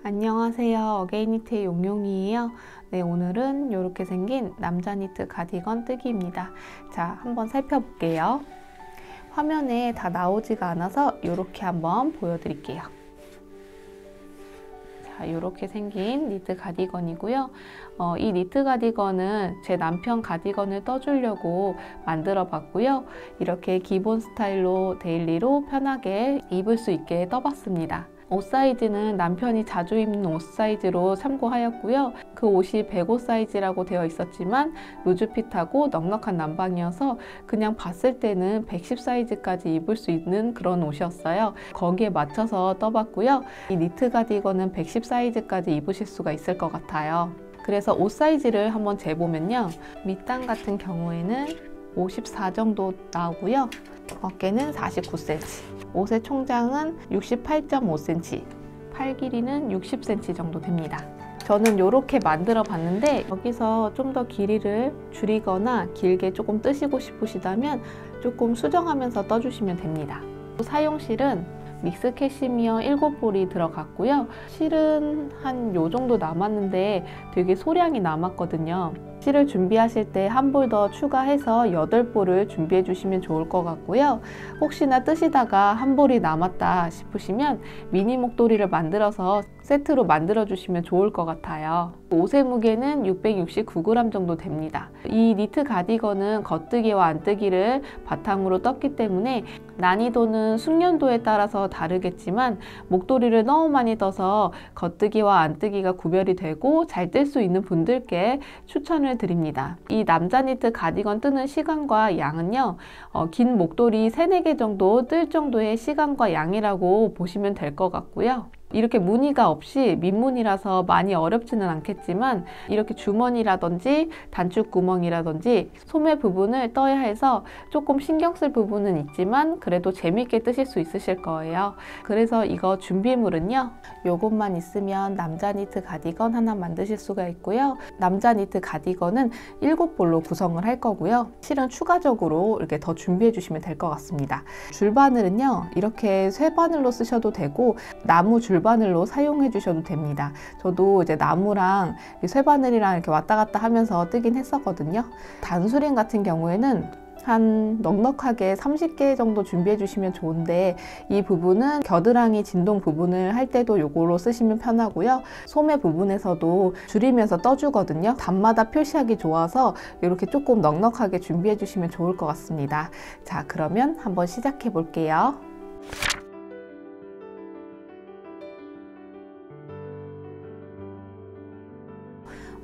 안녕하세요. 어게인니트의 용용이에요. 네, 오늘은 이렇게 생긴 남자 니트 가디건 뜨기입니다. 자, 한번 살펴볼게요. 화면에 다 나오지가 않아서 이렇게 한번 보여드릴게요. 자, 이렇게 생긴 니트 가디건이고요. 이 니트 가디건은 제 남편 가디건을 떠주려고 만들어 봤고요. 이렇게 기본 스타일로 데일리로 편하게 입을 수 있게 떠봤습니다. 옷 사이즈는 남편이 자주 입는 옷 사이즈로 참고하였고요. 그 옷이 105 사이즈라고 되어 있었지만 루즈핏하고 넉넉한 남방이어서 그냥 봤을 때는 110 사이즈까지 입을 수 있는 그런 옷이었어요. 거기에 맞춰서 떠봤고요. 이 니트 가디건은 110 사이즈까지 입으실 수가 있을 것 같아요. 그래서 옷 사이즈를 한번 재보면요. 밑단 같은 경우에는 54 정도 나오고요. 어깨는 49cm, 옷의 총장은 68.5cm, 팔 길이는 60cm 정도 됩니다. 저는 이렇게 만들어 봤는데 여기서 좀 더 길이를 줄이거나 길게 조금 뜨시고 싶으시다면 조금 수정하면서 떠주시면 됩니다. 사용실은 믹스 캐시미어 7볼이 들어갔고요. 실은 한 요 정도 남았는데 되게 소량이 남았거든요. 실을 준비하실 때 한 볼 더 추가해서 8볼을 준비해 주시면 좋을 것 같고요. 혹시나 뜨시다가 한 볼이 남았다 싶으시면 미니 목도리를 만들어서 세트로 만들어 주시면 좋을 것 같아요. 옷의 무게는 669g 정도 됩니다. 이 니트 가디건은 겉뜨기와 안뜨기를 바탕으로 떴기 때문에 난이도는 숙련도에 따라서 다르겠지만 목도리를 너무 많이 떠서 겉뜨기와 안뜨기가 구별이 되고 잘 뜰 수 있는 분들께 추천을 드립니다. 이 남자 니트 가디건 뜨는 시간과 양은요, 긴 목도리 3, 4개 정도 뜰 정도의 시간과 양이라고 보시면 될 것 같고요. 이렇게 무늬가 없이 민무늬라서 많이 어렵지는 않겠지만 이렇게 주머니라든지 단축 구멍이라든지 소매 부분을 떠야 해서 조금 신경 쓸 부분은 있지만 그래도 재밌게 뜨실 수 있으실 거예요. 그래서 이거 준비물은요, 요것만 있으면 남자 니트 가디건 하나 만드실 수가 있고요. 남자 니트 가디건은 7볼로 구성을 할 거고요. 실은 추가적으로 이렇게 더 준비해 주시면 될 것 같습니다. 줄바늘은요, 이렇게 쇠바늘로 쓰셔도 되고 나무 줄바늘로 사용해 주셔도 됩니다. 저도 이제 나무랑 쇠바늘이랑 이렇게 왔다 갔다 하면서 뜨긴 했었거든요. 단수링 같은 경우에는 한 넉넉하게 30개 정도 준비해 주시면 좋은데 이 부분은 겨드랑이 진동 부분을 할 때도 요거로 쓰시면 편하고요. 소매 부분에서도 줄이면서 떠주거든요. 단마다 표시하기 좋아서 이렇게 조금 넉넉하게 준비해 주시면 좋을 것 같습니다. 자, 그러면 한번 시작해 볼게요.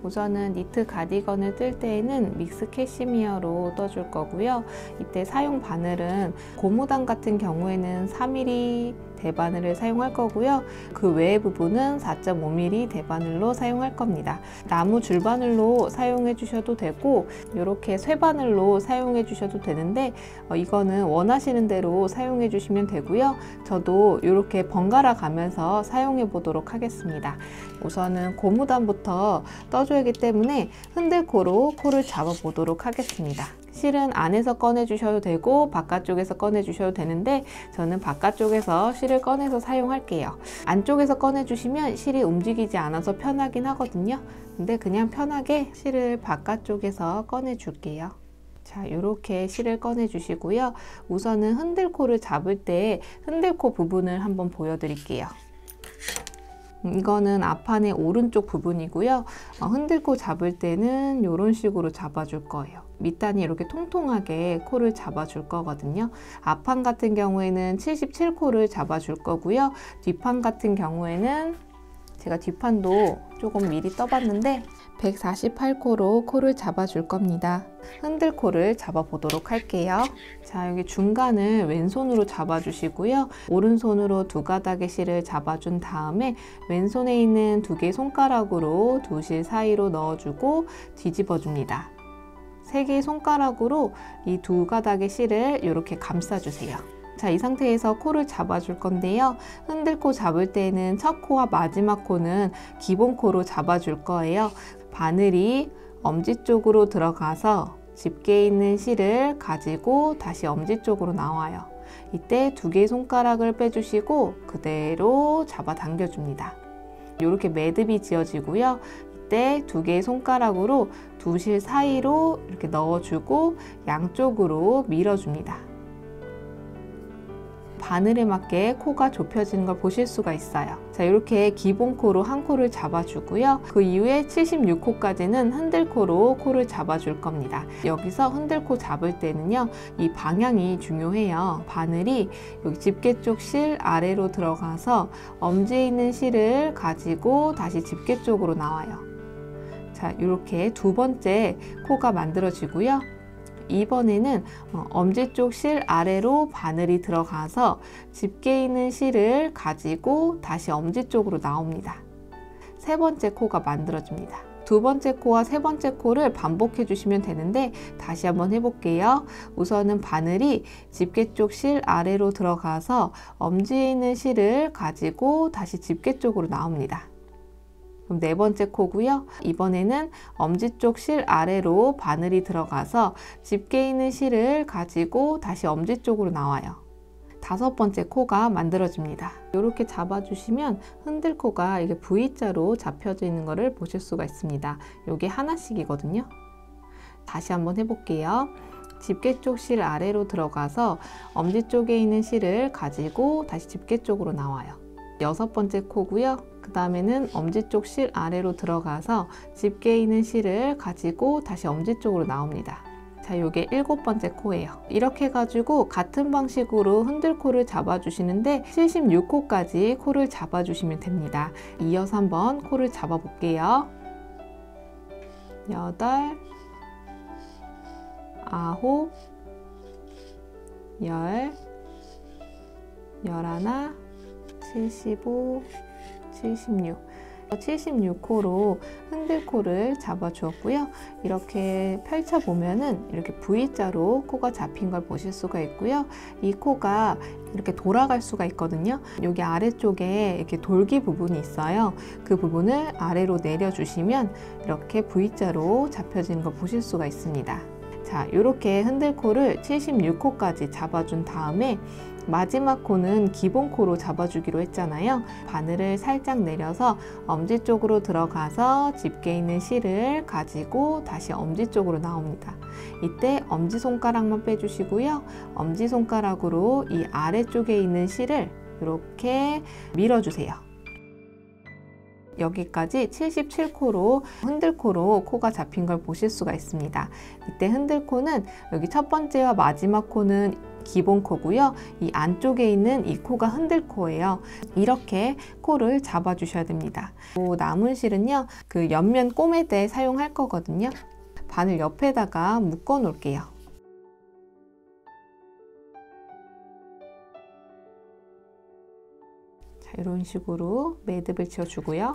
우선은 니트 가디건을 뜰 때에는 믹스 캐시미어로 떠줄 거고요. 이때 사용 바늘은 고무단 같은 경우에는 4mm 대바늘을 사용할 거고요. 그 외의 부분은 4.5mm 대바늘로 사용할 겁니다. 나무 줄바늘로 사용해 주셔도 되고 이렇게 쇠바늘로 사용해 주셔도 되는데 이거는 원하시는 대로 사용해 주시면 되고요. 저도 이렇게 번갈아 가면서 사용해 보도록 하겠습니다. 우선은 고무단부터 떠줘야 하기 때문에 흔들코로 코를 잡아 보도록 하겠습니다. 실은 안에서 꺼내 주셔도 되고 바깥쪽에서 꺼내 주셔도 되는데 저는 바깥쪽에서 실을 꺼내서 사용할게요. 안쪽에서 꺼내 주시면 실이 움직이지 않아서 편하긴 하거든요. 근데 그냥 편하게 실을 바깥쪽에서 꺼내 줄게요. 자, 이렇게 실을 꺼내 주시고요. 우선은 흔들코를 잡을 때 흔들코 부분을 한번 보여드릴게요. 이거는 앞판의 오른쪽 부분이고요. 흔들코 잡을 때는 이런 식으로 잡아줄 거예요. 밑단이 이렇게 통통하게 코를 잡아줄 거거든요. 앞판 같은 경우에는 77코를 잡아줄 거고요. 뒷판 같은 경우에는 제가 뒷판도 조금 미리 떠봤는데 148코로 코를 잡아줄 겁니다. 흔들코를 잡아보도록 할게요. 자, 여기 중간을 왼손으로 잡아주시고요. 오른손으로 두 가닥의 실을 잡아준 다음에 왼손에 있는 2개 손가락으로 두 실 사이로 넣어주고 뒤집어줍니다. 3개의 손가락으로 이 두 가닥의 실을 이렇게 감싸주세요. 자, 이 상태에서 코를 잡아줄 건데요. 흔들코 잡을 때는 첫 코와 마지막 코는 기본 코로 잡아줄 거예요. 바늘이 엄지 쪽으로 들어가서 집게 있는 실을 가지고 다시 엄지 쪽으로 나와요. 이때 2개의 손가락을 빼주시고 그대로 잡아 당겨줍니다. 이렇게 매듭이 지어지고요. 이때 두 개의 손가락으로 두 실 사이로 이렇게 넣어주고 양쪽으로 밀어줍니다. 바늘에 맞게 코가 좁혀지는 걸 보실 수가 있어요. 자, 이렇게 기본 코로 한 코를 잡아주고요. 그 이후에 76코까지는 흔들코로 코를 잡아줄 겁니다. 여기서 흔들코 잡을 때는요, 이 방향이 중요해요. 바늘이 여기 집게 쪽 실 아래로 들어가서 엄지에 있는 실을 가지고 다시 집게 쪽으로 나와요. 자, 이렇게 두 번째 코가 만들어지고요. 이번에는 엄지 쪽 실 아래로 바늘이 들어가서 집게 있는 실을 가지고 다시 엄지 쪽으로 나옵니다. 세 번째 코가 만들어집니다. 두 번째 코와 세 번째 코를 반복해 주시면 되는데 다시 한번 해볼게요. 우선은 바늘이 집게 쪽 실 아래로 들어가서 엄지에 있는 실을 가지고 다시 집게 쪽으로 나옵니다. 그럼 네 번째 코고요. 이번에는 엄지 쪽 실 아래로 바늘이 들어가서 집게 있는 실을 가지고 다시 엄지 쪽으로 나와요. 다섯 번째 코가 만들어집니다. 이렇게 잡아주시면 흔들코가 이게 V자로 잡혀져 있는 것을 보실 수가 있습니다. 이게 하나씩이거든요. 다시 한번 해볼게요. 집게 쪽 실 아래로 들어가서 엄지 쪽에 있는 실을 가지고 다시 집게 쪽으로 나와요. 여섯 번째 코고요. 그 다음에는 엄지 쪽 실 아래로 들어가서 집게 있는 실을 가지고 다시 엄지 쪽으로 나옵니다. 자, 요게 일곱 번째 코예요. 이렇게 해가지고 같은 방식으로 흔들코를 잡아주시는데 76코까지 코를 잡아주시면 됩니다. 이어서 한번 코를 잡아볼게요. 8, 9, 10, 11, 75, 76, 76코로 흔들코를 잡아주었고요. 이렇게 펼쳐보면은 이렇게 V자로 코가 잡힌 걸 보실 수가 있고요. 이 코가 이렇게 돌아갈 수가 있거든요. 여기 아래쪽에 이렇게 돌기 부분이 있어요. 그 부분을 아래로 내려주시면 이렇게 V자로 잡혀지는 걸 보실 수가 있습니다. 자, 이렇게 흔들코를 76코까지 잡아준 다음에 마지막 코는 기본 코로 잡아주기로 했잖아요. 바늘을 살짝 내려서 엄지 쪽으로 들어가서 집게 있는 실을 가지고 다시 엄지 쪽으로 나옵니다. 이때 엄지손가락만 빼주시고요. 엄지손가락으로 이 아래쪽에 있는 실을 이렇게 밀어주세요. 여기까지 77코로 흔들코로 코가 잡힌 걸 보실 수가 있습니다. 이때 흔들코는 여기 첫 번째와 마지막 코는 기본 코고요. 이 안쪽에 있는 이 코가 흔들코예요. 이렇게 코를 잡아 주셔야 됩니다. 남은 실은요, 그 옆면 꼬매대 사용할 거거든요. 바늘 옆에다가 묶어 놓을게요. 자, 이런 식으로 매듭을 지어주고요.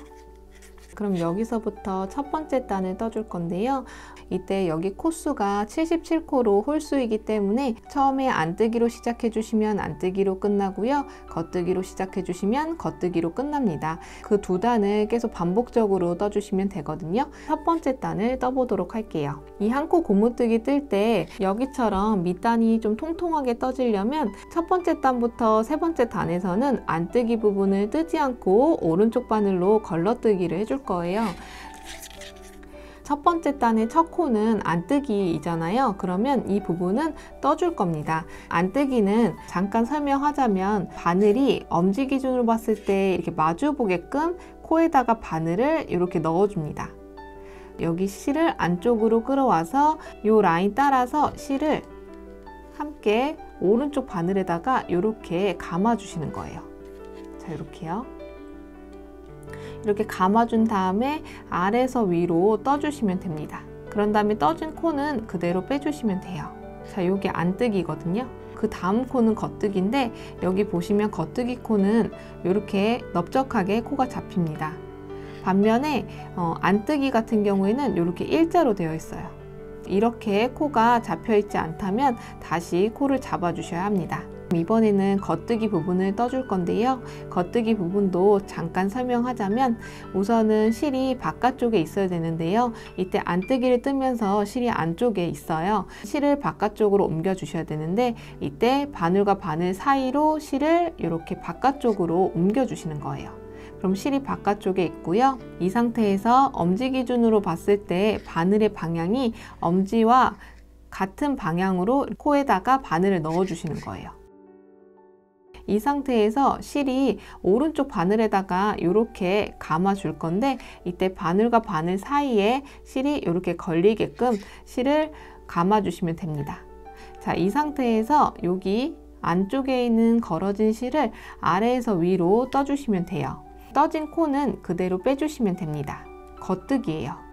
그럼 여기서부터 첫 번째 단을 떠줄 건데요. 이때 여기 코수가 77코로 홀수이기 때문에 처음에 안뜨기로 시작해 주시면 안뜨기로 끝나고요. 겉뜨기로 시작해 주시면 겉뜨기로 끝납니다. 그 두 단을 계속 반복적으로 떠주시면 되거든요. 첫 번째 단을 떠보도록 할게요. 이 한 코 고무뜨기 뜰 때 여기처럼 밑단이 좀 통통하게 떠지려면 첫 번째 단부터 세 번째 단에서는 안뜨기 부분을 뜨지 않고 오른쪽 바늘로 걸러뜨기를 해줄 거예요. 첫 번째 단의 첫 코는 안뜨기이잖아요. 그러면 이 부분은 떠줄 겁니다. 안뜨기는 잠깐 설명하자면 바늘이 엄지 기준으로 봤을 때 이렇게 마주 보게끔 코에다가 바늘을 이렇게 넣어줍니다. 여기 실을 안쪽으로 끌어와서 이 라인 따라서 실을 함께 오른쪽 바늘에다가 이렇게 감아주시는 거예요. 자, 이렇게요. 이렇게 감아준 다음에 아래에서 위로 떠주시면 됩니다. 그런 다음에 떠진 코는 그대로 빼주시면 돼요. 자, 이게 안뜨기거든요. 그 다음 코는 겉뜨기인데 여기 보시면 겉뜨기 코는 이렇게 넓적하게 코가 잡힙니다. 반면에 안뜨기 같은 경우에는 이렇게 일자로 되어 있어요. 이렇게 코가 잡혀 있지 않다면 다시 코를 잡아 주셔야 합니다. 이번에는 겉뜨기 부분을 떠줄 건데요. 겉뜨기 부분도 잠깐 설명하자면 우선은 실이 바깥쪽에 있어야 되는데요. 이때 안뜨기를 뜨면서 실이 안쪽에 있어요. 실을 바깥쪽으로 옮겨 주셔야 되는데 이때 바늘과 바늘 사이로 실을 이렇게 바깥쪽으로 옮겨 주시는 거예요. 그럼 실이 바깥쪽에 있고요. 이 상태에서 엄지 기준으로 봤을 때 바늘의 방향이 엄지와 같은 방향으로 코에다가 바늘을 넣어 주시는 거예요. 이 상태에서 실이 오른쪽 바늘에다가 이렇게 감아 줄 건데, 이때 바늘과 바늘 사이에 실이 이렇게 걸리게끔 실을 감아 주시면 됩니다. 자, 이 상태에서 여기 안쪽에 있는 걸어진 실을 아래에서 위로 떠주시면 돼요. 떠진 코는 그대로 빼주시면 됩니다. 겉뜨기예요.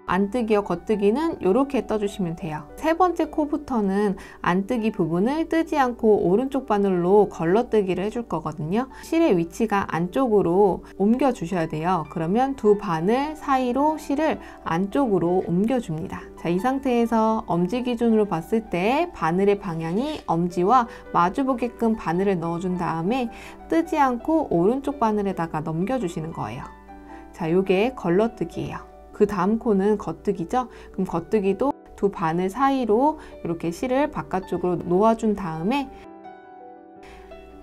안뜨기와 겉뜨기는 이렇게 떠주시면 돼요. 세 번째 코부터는 안뜨기 부분을 뜨지 않고 오른쪽 바늘로 걸러뜨기를 해줄 거거든요. 실의 위치가 안쪽으로 옮겨 주셔야 돼요. 그러면 두 바늘 사이로 실을 안쪽으로 옮겨 줍니다. 자, 이 상태에서 엄지 기준으로 봤을 때 바늘의 방향이 엄지와 마주보게끔 바늘을 넣어준 다음에 뜨지 않고 오른쪽 바늘에다가 넘겨주시는 거예요. 자, 요게 걸러뜨기예요. 그 다음 코는 겉뜨기죠. 그럼 겉뜨기도 두 바늘 사이로 이렇게 실을 바깥쪽으로 놓아준 다음에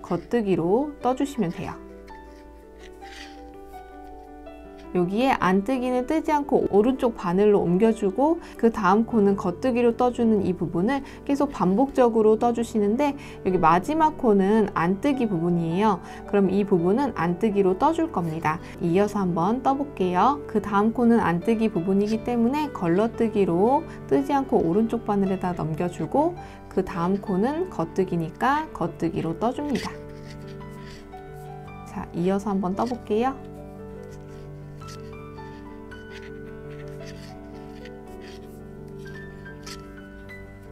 겉뜨기로 떠주시면 돼요. 여기에 안뜨기는 뜨지 않고 오른쪽 바늘로 옮겨주고, 그 다음 코는 겉뜨기로 떠주는 이 부분을 계속 반복적으로 떠주시는데, 여기 마지막 코는 안뜨기 부분이에요. 그럼 이 부분은 안뜨기로 떠줄 겁니다. 이어서 한번 떠볼게요. 그 다음 코는 안뜨기 부분이기 때문에 걸러뜨기로 뜨지 않고 오른쪽 바늘에다 넘겨주고, 그 다음 코는 겉뜨기니까 겉뜨기로 떠줍니다. 자, 이어서 한번 떠볼게요.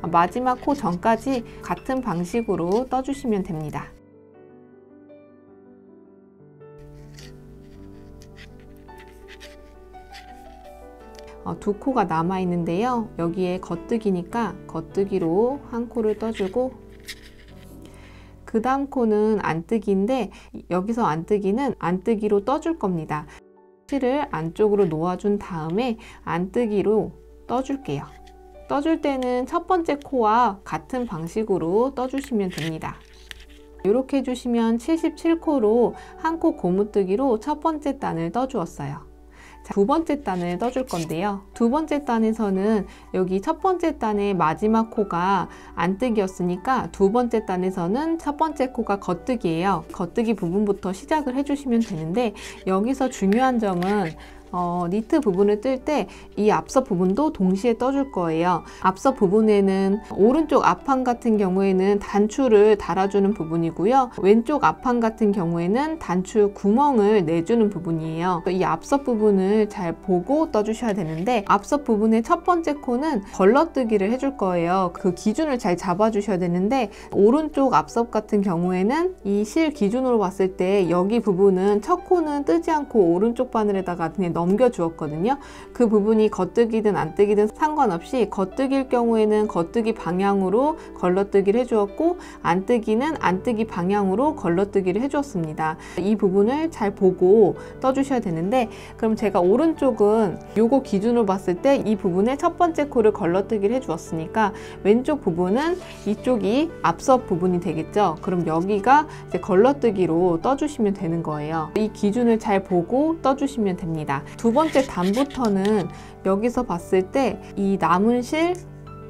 마지막 코 전까지 같은 방식으로 떠주시면 됩니다. 두 코가 남아 있는데요. 여기에 겉뜨기니까 겉뜨기로 한 코를 떠주고, 그 다음 코는 안뜨기인데 여기서 안뜨기는 안뜨기로 떠줄 겁니다. 실을 안쪽으로 놓아준 다음에 안뜨기로 떠줄게요. 떠줄 때는 첫 번째 코와 같은 방식으로 떠주시면 됩니다. 이렇게 해주시면 77코로 한 코 고무뜨기로 첫 번째 단을 떠주었어요. 자, 두 번째 단을 떠줄 건데요. 두 번째 단에서는 여기 첫 번째 단의 마지막 코가 안뜨기였으니까 두 번째 단에서는 첫 번째 코가 겉뜨기예요. 겉뜨기 부분부터 시작을 해주시면 되는데, 여기서 중요한 점은 니트 부분을 뜰 때 이 앞서 부분도 동시에 떠줄 거예요. 앞서 부분에는 오른쪽 앞판 같은 경우에는 단추를 달아주는 부분이고요. 왼쪽 앞판 같은 경우에는 단추 구멍을 내주는 부분이에요. 이 앞서 부분을 잘 보고 떠주셔야 되는데, 앞서 부분의 첫 번째 코는 걸러뜨기를 해줄 거예요. 그 기준을 잘 잡아주셔야 되는데, 오른쪽 앞섭 같은 경우에는 이 실 기준으로 봤을 때 여기 부분은 첫 코는 뜨지 않고 오른쪽 바늘에다가 그냥 넘겨주었거든요. 그 부분이 겉뜨기든 안뜨기든 상관없이 겉뜨기일 경우에는 겉뜨기 방향으로 걸러뜨기를 해주었고, 안뜨기는 안뜨기 방향으로 걸러뜨기를 해주었습니다. 이 부분을 잘 보고 떠주셔야 되는데, 그럼 제가 오른쪽은 요거 기준으로 봤을 때 이 부분에 첫 번째 코를 걸러뜨기를 해주었으니까 왼쪽 부분은 이쪽이 앞섭 부분이 되겠죠. 그럼 여기가 이제 걸러뜨기로 떠주시면 되는 거예요. 이 기준을 잘 보고 떠주시면 됩니다. 두 번째 단부터는 여기서 봤을 때 이 남은 실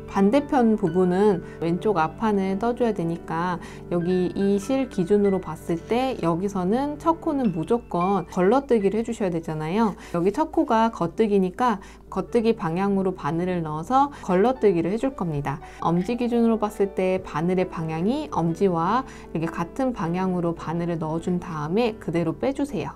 반대편 부분은 왼쪽 앞판을 떠줘야 되니까 여기 이 실 기준으로 봤을 때 여기서는 첫 코는 무조건 걸러뜨기를 해주셔야 되잖아요. 여기 첫 코가 겉뜨기니까 겉뜨기 방향으로 바늘을 넣어서 걸러뜨기를 해줄 겁니다. 엄지 기준으로 봤을 때 바늘의 방향이 엄지와 이렇게 같은 방향으로 바늘을 넣어준 다음에 그대로 빼주세요.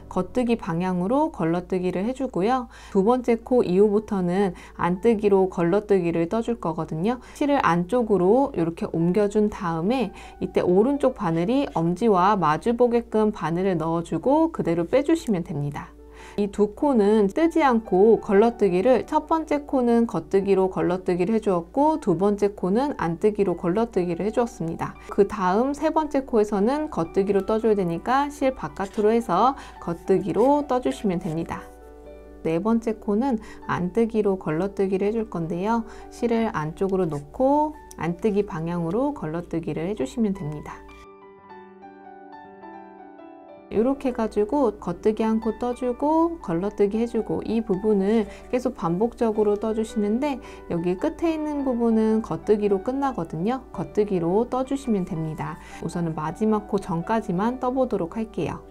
겉뜨기 방향으로 걸러뜨기를 해주고요. 두 번째 코 이후부터는 안뜨기로 걸러뜨기를 떠줄 거거든요. 실을 안쪽으로 이렇게 옮겨준 다음에 이때 오른쪽 바늘이 엄지와 마주보게끔 바늘을 넣어주고 그대로 빼주시면 됩니다. 이 두 코는 뜨지 않고 걸러뜨기를, 첫 번째 코는 겉뜨기로 걸러뜨기를 해주었고 두 번째 코는 안뜨기로 걸러뜨기를 해주었습니다. 그 다음 세 번째 코에서는 겉뜨기로 떠줘야 되니까 실 바깥으로 해서 겉뜨기로 떠주시면 됩니다. 네 번째 코는 안뜨기로 걸러뜨기를 해줄 건데요. 실을 안쪽으로 놓고 안뜨기 방향으로 걸러뜨기를 해주시면 됩니다. 이렇게 해가지고 겉뜨기 한 코 떠주고 걸러뜨기 해주고 이 부분을 계속 반복적으로 떠주시는데 여기 끝에 있는 부분은 겉뜨기로 끝나거든요. 겉뜨기로 떠주시면 됩니다. 우선은 마지막 코 전까지만 떠보도록 할게요.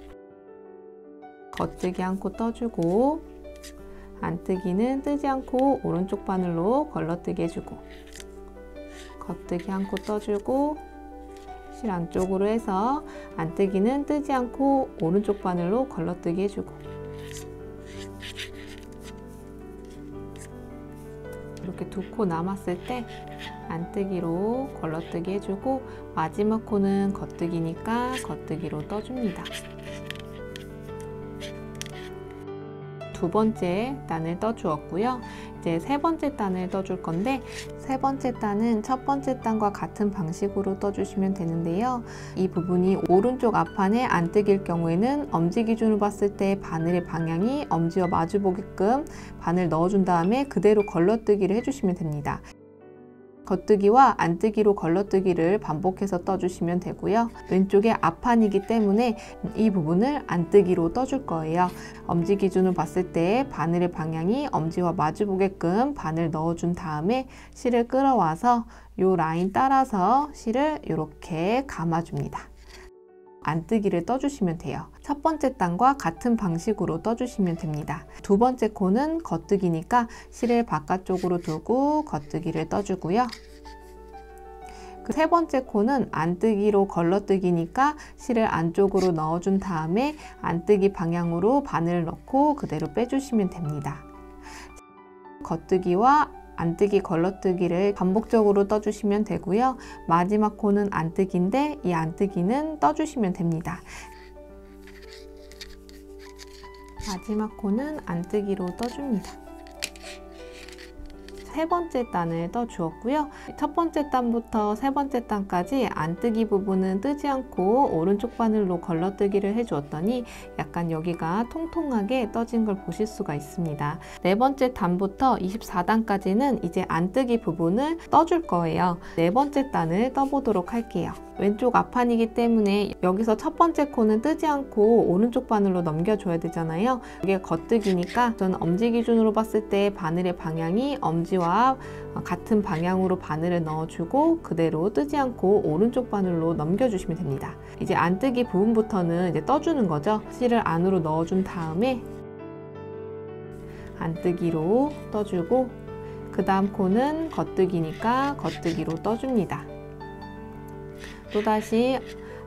겉뜨기 한 코 떠주고 안뜨기는 뜨지 않고 오른쪽 바늘로 걸러뜨기 해주고 겉뜨기 한 코 떠주고 실 안쪽으로 해서 안뜨기는 뜨지 않고 오른쪽 바늘로 걸러뜨기 해주고 이렇게 두 코 남았을 때 안뜨기로 걸러뜨기 해주고 마지막 코는 겉뜨기니까 겉뜨기로 떠줍니다. 두 번째 단을 떠주었고요. 이제 세 번째 단을 떠줄 건데 세 번째 단은 첫 번째 단과 같은 방식으로 떠주시면 되는데요. 이 부분이 오른쪽 앞판에 안뜨기일 경우에는 엄지 기준으로 봤을 때 바늘의 방향이 엄지와 마주 보게끔 바늘 넣어준 다음에 그대로 걸러뜨기를 해주시면 됩니다. 겉뜨기와 안뜨기로 걸러뜨기를 반복해서 떠주시면 되고요. 왼쪽에 앞판이기 때문에 이 부분을 안뜨기로 떠줄 거예요. 엄지 기준으로 봤을 때 바늘의 방향이 엄지와 마주 보게끔 바늘 넣어준 다음에 실을 끌어와서 이 라인 따라서 실을 이렇게 감아줍니다. 안뜨기를 떠주시면 돼요. 첫 번째 단과 같은 방식으로 떠주시면 됩니다. 두 번째 코는 겉뜨기니까 실을 바깥쪽으로 두고 겉뜨기를 떠주고요. 그 세 번째 코는 안뜨기로 걸러뜨기니까 실을 안쪽으로 넣어준 다음에 안뜨기 방향으로 바늘을 넣고 그대로 빼주시면 됩니다. 겉뜨기와 안뜨기 걸러뜨기를 반복적으로 떠주시면 되고요. 마지막 코는 안뜨기인데 이 안뜨기는 떠주시면 됩니다. 마지막 코는 안뜨기로 떠줍니다. 세 번째 단을 떠주었고요. 첫 번째 단부터 세 번째 단까지 안뜨기 부분은 뜨지 않고 오른쪽 바늘로 걸러뜨기를 해주었더니 약간 여기가 통통하게 떠진 걸 보실 수가 있습니다. 네 번째 단부터 24단까지는 이제 안뜨기 부분을 떠줄 거예요. 네 번째 단을 떠보도록 할게요. 왼쪽 앞판이기 때문에 여기서 첫 번째 코는 뜨지 않고 오른쪽 바늘로 넘겨줘야 되잖아요. 이게 겉뜨기니까 저는 엄지 기준으로 봤을 때 바늘의 방향이 엄지와 같은 방향으로 바늘을 넣어주고 그대로 뜨지 않고 오른쪽 바늘로 넘겨주시면 됩니다. 이제 안뜨기 부분부터는 이제 떠주는 거죠. 실을 안으로 넣어준 다음에 안뜨기로 떠주고 그 다음 코는 겉뜨기니까 겉뜨기로 떠줍니다. 또다시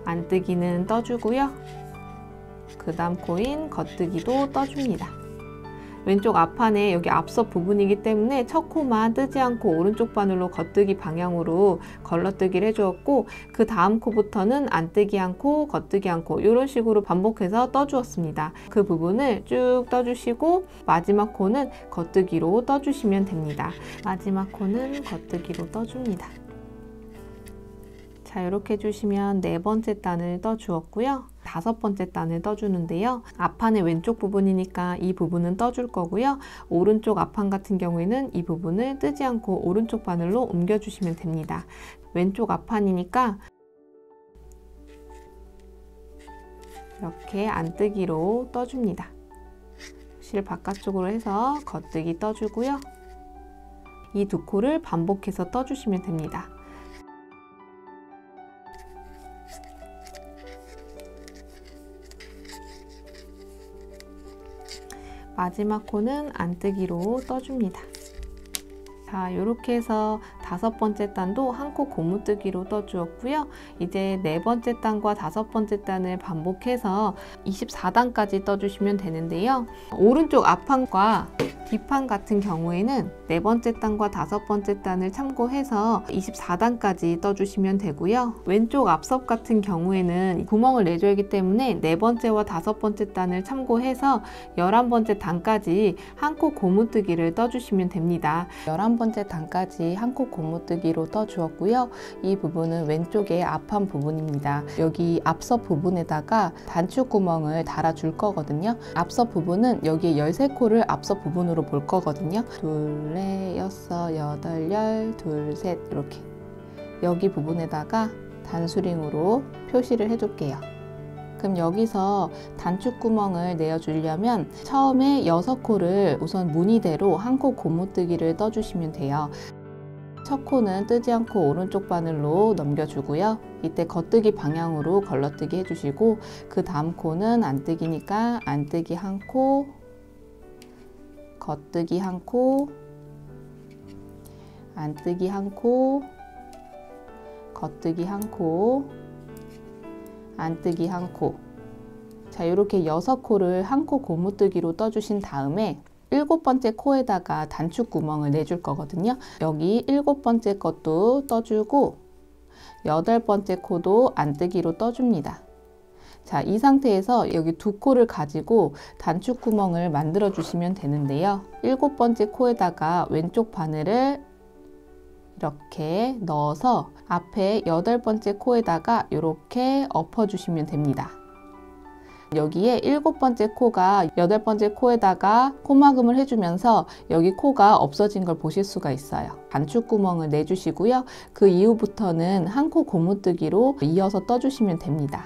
안뜨기는 떠주고요. 그 다음 코인 겉뜨기도 떠줍니다. 왼쪽 앞판에 여기 앞서 부분이기 때문에 첫 코만 뜨지 않고 오른쪽 바늘로 겉뜨기 방향으로 걸러뜨기를 해주었고 그 다음 코부터는 안뜨기 한 코, 겉뜨기 한 코 이런 식으로 반복해서 떠주었습니다. 그 부분을 쭉 떠주시고 마지막 코는 겉뜨기로 떠주시면 됩니다. 마지막 코는 겉뜨기로 떠줍니다. 자, 이렇게 해주시면 네 번째 단을 떠주었고요. 다섯 번째 단을 떠주는데요. 앞판의 왼쪽 부분이니까 이 부분은 떠줄 거고요. 오른쪽 앞판 같은 경우에는 이 부분을 뜨지 않고 오른쪽 바늘로 옮겨주시면 됩니다. 왼쪽 앞판이니까 이렇게 안뜨기로 떠줍니다. 실 바깥쪽으로 해서 겉뜨기 떠주고요. 이 두 코를 반복해서 떠주시면 됩니다. 마지막 코는 안뜨기로 떠줍니다. 자, 이렇게 해서 다섯 번째 단도 한 코 고무뜨기로 떠주었고요. 이제 네 번째 단과 다섯 번째 단을 반복해서 24단까지 떠주시면 되는데요. 오른쪽 앞판과 뒷판 같은 경우에는 네 번째 단과 다섯 번째 단을 참고해서 24단까지 떠주시면 되고요. 왼쪽 앞섭 같은 경우에는 구멍을 내줘야 하기 때문에 네 번째와 다섯 번째 단을 참고해서 11번째 단까지 한 코 고무뜨기를 떠주시면 됩니다. 11번째 단까지 한 코 고무뜨기로 떠주었고요. 이 부분은 왼쪽의 앞판 부분입니다. 여기 앞섭 부분에다가 단추구멍을 달아줄 거거든요. 앞섭 부분은 여기에 13코를 앞섭 부분으로 볼 거거든요. 둘, 넷, 여섯, 여덟, 열, 둘, 셋 이렇게 여기 부분에다가 단수링으로 표시를 해줄게요. 그럼 여기서 단축구멍을 내어주려면 처음에 6코를 우선 무늬대로 한 코 고무뜨기를 떠주시면 돼요. 첫 코는 뜨지 않고 오른쪽 바늘로 넘겨주고요. 이때 겉뜨기 방향으로 걸러뜨기 해주시고 그 다음 코는 안뜨기니까 안뜨기 한 코, 겉뜨기 한 코, 안뜨기 한 코, 겉뜨기 한 코, 안뜨기 한 코. 자, 이렇게 6코를 한 코 고무뜨기로 떠주신 다음에 7번째 코에다가 단축구멍을 내줄 거거든요. 여기 7번째 것도 떠주고 8번째 코도 안뜨기로 떠줍니다. 자, 이 상태에서 여기 2코를 가지고 단축구멍을 만들어 주시면 되는데요. 7번째 코에다가 왼쪽 바늘을 이렇게 넣어서 앞에 8번째 코에다가 이렇게 엎어 주시면 됩니다. 여기에 7번째 코가 8번째 코에다가 코막음을 해주면서 여기 코가 없어진 걸 보실 수가 있어요. 단축구멍을 내주시고요. 그 이후부터는 한 코 고무뜨기로 이어서 떠주시면 됩니다.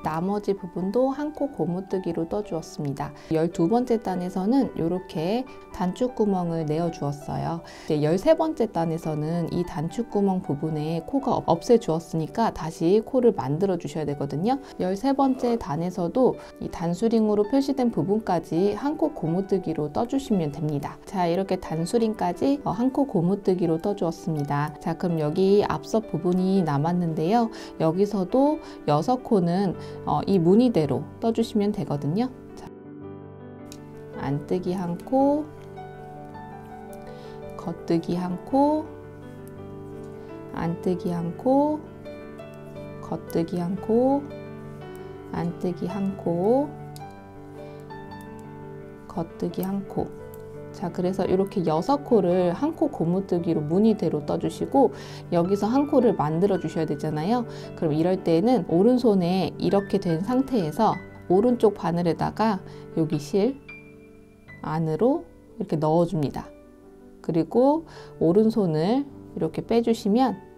나머지 부분도 한 코 고무뜨기로 떠주었습니다. 12번째 단에서는 이렇게 단축구멍을 내어 주었어요. 13번째 단에서는 이 단축구멍 부분에 코가 없애 주었으니까 다시 코를 만들어 주셔야 되거든요. 13번째 단에서도 이 단수링으로 표시된 부분까지 한 코 고무뜨기로 떠주시면 됩니다. 자, 이렇게 단수링까지 한 코 고무뜨기로 떠주었습니다. 자, 그럼 여기 앞서 부분이 남았는데요. 여기서도 6코는 이 무늬대로 떠주시면 되거든요. 자, 안뜨기 한 코, 겉뜨기 한 코, 안뜨기 한 코, 겉뜨기 한 코, 안뜨기 한 코, 겉뜨기 한 코. 자, 그래서 이렇게 6코를 한 코 고무뜨기로 무늬대로 떠주시고 여기서 한 코를 만들어 주셔야 되잖아요. 그럼 이럴 때는 오른손에 이렇게 된 상태에서 오른쪽 바늘에다가 여기 실 안으로 이렇게 넣어줍니다. 그리고 오른손을 이렇게 빼주시면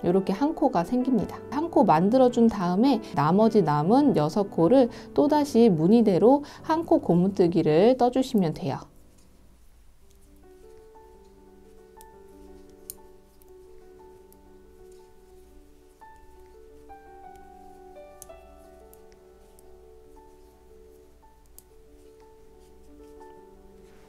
이렇게 한 코가 생깁니다. 한 코 만들어준 다음에 나머지 남은 6코를 또다시 무늬대로 한 코 고무뜨기를 떠주시면 돼요.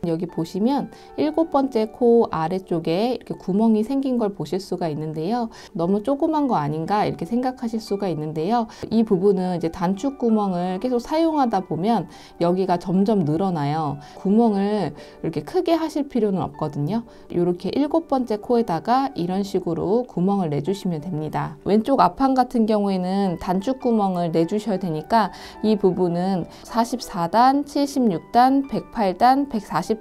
여기 보시면 7번째 코 아래쪽에 이렇게 구멍이 생긴 걸 보실 수가 있는데요. 너무 조그만 거 아닌가 이렇게 생각하실 수가 있는데요. 이 부분은 이제 단축 구멍을 계속 사용하다 보면 여기가 점점 늘어나요. 구멍을 이렇게 크게 하실 필요는 없거든요. 이렇게 7번째 코에다가 이런 식으로 구멍을 내주시면 됩니다. 왼쪽 앞판 같은 경우에는 단축 구멍을 내주셔야 되니까 이 부분은 44단, 76단, 108단, 140단은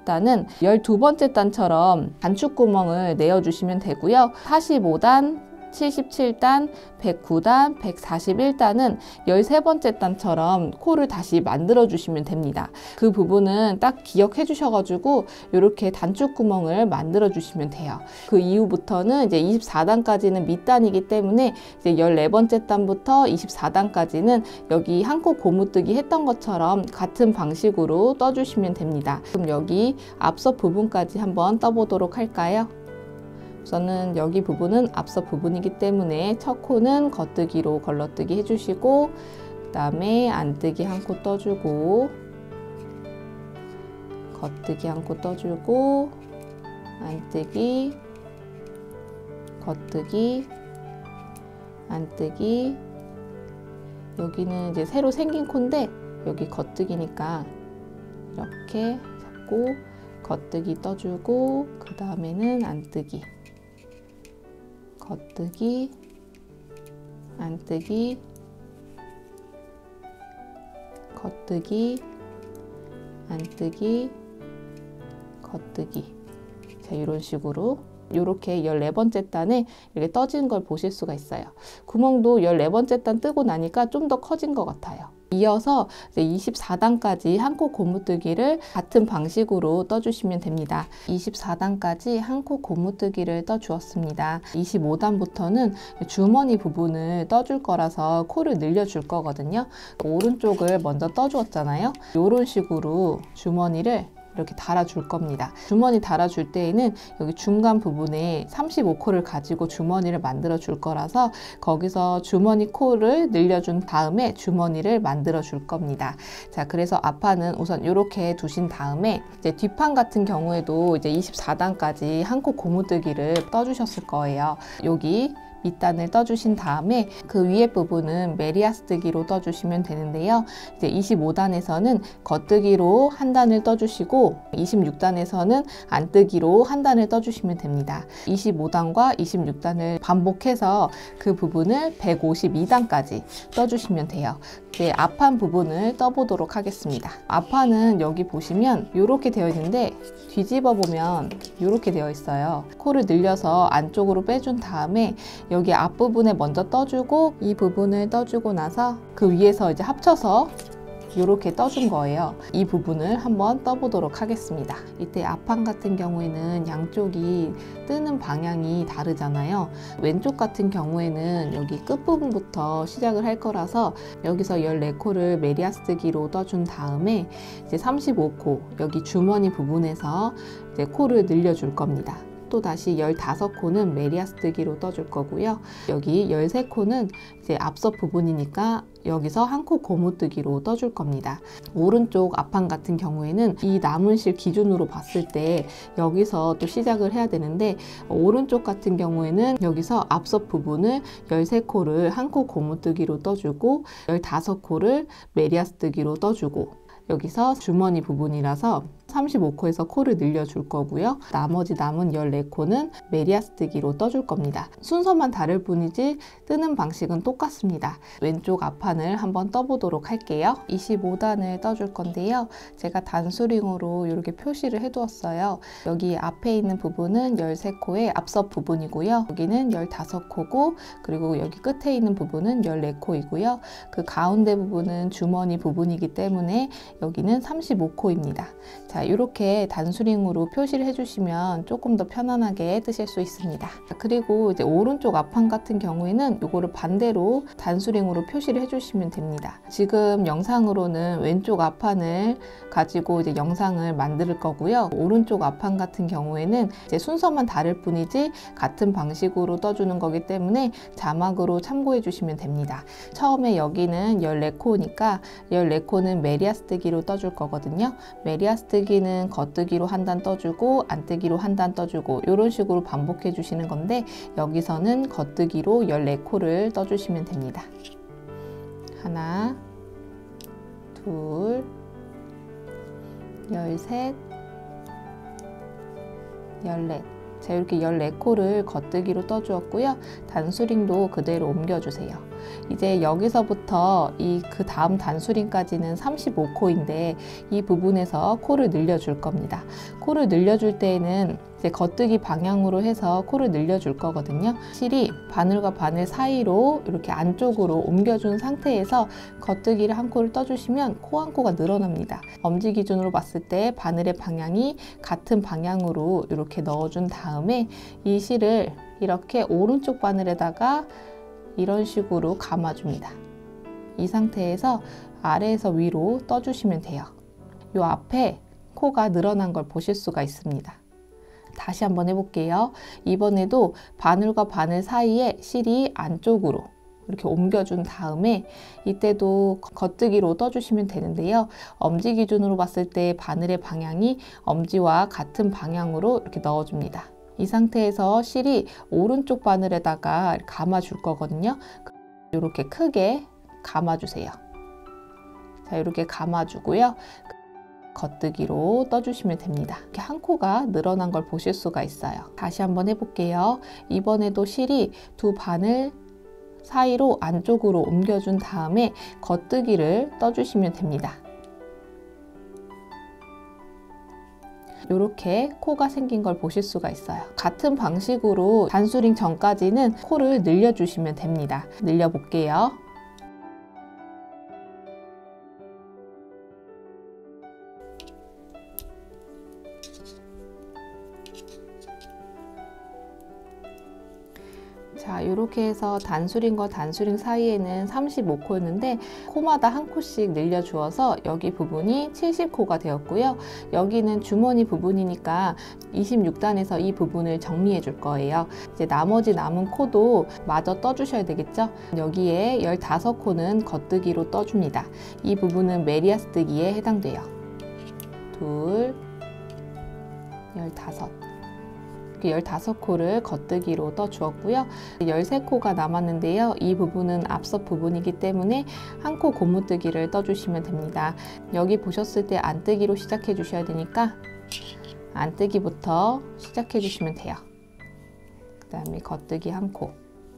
12번째 단처럼 단축구멍을 내어주시면 되고요. 45단, 77단, 109단, 141단은 13번째 단처럼 코를 다시 만들어 주시면 됩니다. 그 부분은 딱 기억해 주셔가지고 이렇게 단축구멍을 만들어 주시면 돼요. 그 이후부터는 이제 24단까지는 밑단이기 때문에 이제 14번째 단부터 24단까지는 여기 한 코 고무뜨기 했던 것처럼 같은 방식으로 떠주시면 됩니다. 그럼 여기 앞서 부분까지 한번 떠보도록 할까요? 우선은 여기 부분은 앞서 부분이기 때문에 첫 코는 겉뜨기로 걸러뜨기 해주시고 그 다음에 안뜨기 한 코 떠주고 겉뜨기 한 코 떠주고 안뜨기 겉뜨기 안뜨기 여기는 이제 새로 생긴 코인데 여기 겉뜨기니까 이렇게 잡고 겉뜨기 떠주고 그 다음에는 안뜨기 겉뜨기, 안뜨기, 겉뜨기, 안뜨기, 겉뜨기. 자, 이런 식으로 이렇게 14번째 단에 이렇게 떠진 걸 보실 수가 있어요. 구멍도 14번째 단 뜨고 나니까 좀 더 커진 것 같아요. 이어서 이제 24단까지 한 코 고무뜨기를 같은 방식으로 떠주시면 됩니다. 24단까지 한 코 고무뜨기를 떠주었습니다. 25단부터는 주머니 부분을 떠줄 거라서 코를 늘려줄 거거든요. 오른쪽을 먼저 떠주었잖아요. 이런 식으로 주머니를 이렇게 달아줄 겁니다. 주머니 달아줄 때에는 여기 중간 부분에 35코를 가지고 주머니를 만들어 줄 거라서 거기서 주머니 코를 늘려준 다음에 주머니를 만들어 줄 겁니다. 자, 그래서 앞판은 우선 이렇게 두신 다음에 이제 뒷판 같은 경우에도 이제 24단까지 한 코 고무뜨기를 떠주셨을 거예요. 여기 밑단을 떠주신 다음에 그 위에 부분은 메리아스뜨기로 떠주시면 되는데요. 이제 25단에서는 겉뜨기로 한 단을 떠주시고 26단에서는 안뜨기로 한 단을 떠주시면 됩니다. 25단과 26단을 반복해서 그 부분을 152단까지 떠주시면 돼요. 이제 앞판 부분을 떠보도록 하겠습니다. 앞판은 여기 보시면 이렇게 되어 있는데 뒤집어 보면 이렇게 되어 있어요. 코를 늘려서 안쪽으로 빼준 다음에 여기 앞부분에 먼저 떠주고 이 부분을 떠주고 나서 그 위에서 이제 합쳐서 이렇게 떠준 거예요. 이 부분을 한번 떠보도록 하겠습니다. 이때 앞판 같은 경우에는 양쪽이 뜨는 방향이 다르잖아요. 왼쪽 같은 경우에는 여기 끝부분부터 시작을 할 거라서 여기서 14코를 메리아스뜨기로 떠준 다음에 이제 35코 여기 주머니 부분에서 이제 코를 늘려줄 겁니다. 또 다시 15코는 메리아스뜨기로 떠줄 거고요. 여기 13코는 이제 앞섭 부분이니까 여기서 한 코 고무뜨기로 떠줄 겁니다. 오른쪽 앞판 같은 경우에는 이 남은 실 기준으로 봤을 때 여기서 또 시작을 해야 되는데 오른쪽 같은 경우에는 여기서 앞섭 부분을 13코를 한 코 고무뜨기로 떠주고 15코를 메리아스뜨기로 떠주고 여기서 주머니 부분이라서 35코에서 코를 늘려줄 거고요. 나머지 남은 14코는 메리아스뜨기로 떠줄 겁니다. 순서만 다를 뿐이지 뜨는 방식은 똑같습니다. 왼쪽 앞판을 한번 떠보도록 할게요. 25단을 떠줄 건데요. 제가 단수링으로 이렇게 표시를 해두었어요. 여기 앞에 있는 부분은 13코의 앞섭 부분이고요. 여기는 15코고 그리고 여기 끝에 있는 부분은 14코이고요. 그 가운데 부분은 주머니 부분이기 때문에 여기는 35코입니다. 자, 이렇게 단수링으로 표시를 해주시면 조금 더 편안하게 뜨실 수 있습니다. 그리고 이제 오른쪽 앞판 같은 경우에는 이거를 반대로 단수링으로 표시를 해주시면 됩니다. 지금 영상으로는 왼쪽 앞판을 가지고 이제 영상을 만들 거고요. 오른쪽 앞판 같은 경우에는 이제 순서만 다를 뿐이지 같은 방식으로 떠주는 거기 때문에 자막으로 참고해 주시면 됩니다. 처음에 여기는 14코니까 14코는 메리아스뜨기로 떠줄 거거든요. 메리아스뜨기는 겉뜨기로 한 단 떠주고 안뜨기로 한 단 떠주고 이런 식으로 반복해 주시는 건데 여기서는 겉뜨기로 14코를 떠주시면 됩니다. 하나, 둘, 13, 14. 자, 이렇게 14코를 겉뜨기로 떠주었고요. 단수링도 그대로 옮겨주세요. 이제 여기서부터 그 다음 단수링까지는 35코인데 이 부분에서 코를 늘려줄 겁니다. 코를 늘려줄 때에는 이제 겉뜨기 방향으로 해서 코를 늘려줄 거거든요. 실이 바늘과 바늘 사이로 이렇게 안쪽으로 옮겨준 상태에서 겉뜨기를 한 코를 떠주시면 코 한 코가 늘어납니다. 엄지 기준으로 봤을 때 바늘의 방향이 같은 방향으로 이렇게 넣어준 다음에 이 실을 이렇게 오른쪽 바늘에다가 이런 식으로 감아줍니다. 이 상태에서 아래에서 위로 떠주시면 돼요. 이 앞에 코가 늘어난 걸 보실 수가 있습니다. 다시 한번 해볼게요. 이번에도 바늘과 바늘 사이에 실이 안쪽으로 이렇게 옮겨준 다음에 이때도 겉뜨기로 떠주시면 되는데요. 엄지 기준으로 봤을 때 바늘의 방향이 엄지와 같은 방향으로 이렇게 넣어줍니다. 이 상태에서 실이 오른쪽 바늘에다가 감아줄 거거든요. 이렇게 크게 감아주세요. 자, 이렇게 감아주고요. 겉뜨기로 떠주시면 됩니다. 이렇게 한 코가 늘어난 걸 보실 수가 있어요. 다시 한번 해볼게요. 이번에도 실이 두 바늘 사이로 안쪽으로 옮겨준 다음에 겉뜨기를 떠주시면 됩니다. 이렇게 코가 생긴 걸 보실 수가 있어요. 같은 방식으로 단수링 전까지는 코를 늘려주시면 됩니다. 늘려볼게요. 자, 이렇게 해서 단수링과 단수링 사이에는 35코였는데 코마다 한 코씩 늘려주어서 여기 부분이 70코가 되었고요. 여기는 주머니 부분이니까 26단에서 이 부분을 정리해 줄 거예요. 이제 나머지 남은 코도 마저 떠주셔야 되겠죠? 여기에 15코는 겉뜨기로 떠줍니다. 이 부분은 메리아스뜨기에 해당돼요. 2, 15. 15코를 겉뜨기로 떠주었고요. 13코가 남았는데요. 이 부분은 앞서 부분이기 때문에 한 코 고무뜨기를 떠주시면 됩니다. 여기 보셨을 때 안뜨기로 시작해 주셔야 되니까 안뜨기부터 시작해 주시면 돼요. 그 다음에 겉뜨기 한 코,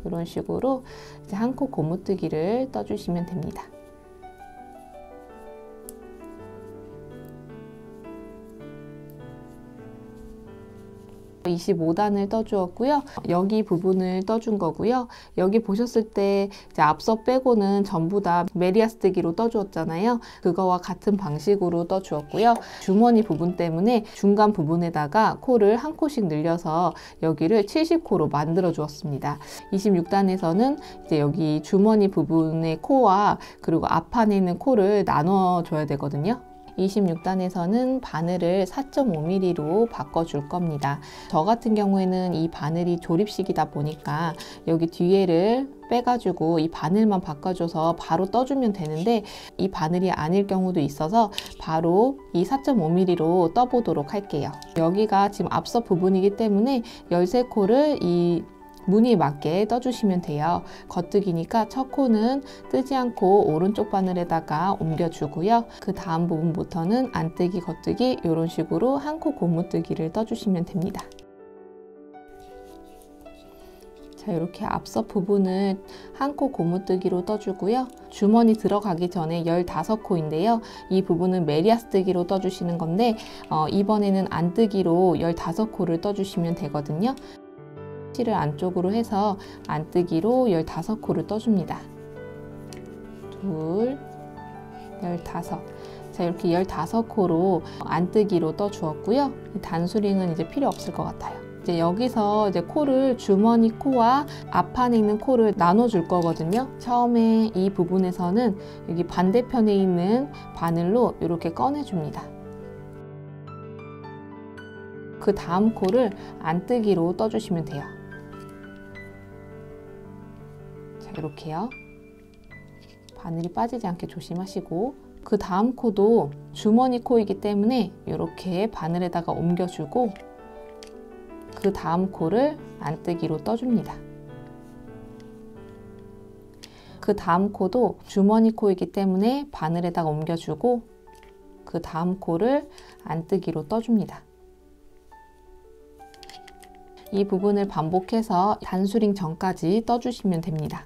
이런 식으로 이제 한 코 고무뜨기를 떠주시면 됩니다. 25단을 떠주었고요. 여기 부분을 떠준 거고요. 여기 보셨을 때 이제 앞서 빼고는 전부 다 메리아스뜨기로 떠주었잖아요. 그거와 같은 방식으로 떠주었고요. 주머니 부분 때문에 중간 부분에다가 코를 한 코씩 늘려서 여기를 70코로 만들어 주었습니다. 26단에서는 이제 여기 주머니 부분의 코와 그리고 앞판에 있는 코를 나눠 줘야 되거든요. 26단에서는 바늘을 4.5mm로 바꿔줄 겁니다. 저 같은 경우에는 이 바늘이 조립식이다 보니까 여기 뒤에를 빼가지고 이 바늘만 바꿔줘서 바로 떠주면 되는데 이 바늘이 아닐 경우도 있어서 바로 이 4.5mm로 떠보도록 할게요. 여기가 지금 앞서 부분이기 때문에 13코를 이 무늬에 맞게 떠주시면 돼요. 겉뜨기니까 첫 코는 뜨지 않고 오른쪽 바늘에다가 옮겨주고요. 그 다음 부분부터는 안뜨기, 겉뜨기 이런 식으로 한 코 고무뜨기를 떠주시면 됩니다. 자, 이렇게 앞서 부분을 한 코 고무뜨기로 떠주고요. 주머니 들어가기 전에 15코인데요. 이 부분은 메리아스뜨기로 떠주시는 건데 이번에는 안뜨기로 15코를 떠주시면 되거든요. 를 안쪽으로 해서 안뜨기로 15코를 떠줍니다. 2, 15. 자, 이렇게 15코로 안뜨기로 떠주었고요. 단수링은 이제 필요 없을 것 같아요. 이제 여기서 이제 코를 주머니 코와 앞판에 있는 코를 나눠줄 거거든요. 처음에 이 부분에서는 여기 반대편에 있는 바늘로 이렇게 꺼내줍니다. 그 다음 코를 안뜨기로 떠주시면 돼요. 이렇게요. 바늘이 빠지지 않게 조심하시고 그 다음 코도 주머니 코이기 때문에 이렇게 바늘에다가 옮겨주고 그 다음 코를 안뜨기로 떠줍니다. 그 다음 코도 주머니 코이기 때문에 바늘에다가 옮겨주고 그 다음 코를 안뜨기로 떠줍니다. 이 부분을 반복해서 단수링 전까지 떠주시면 됩니다.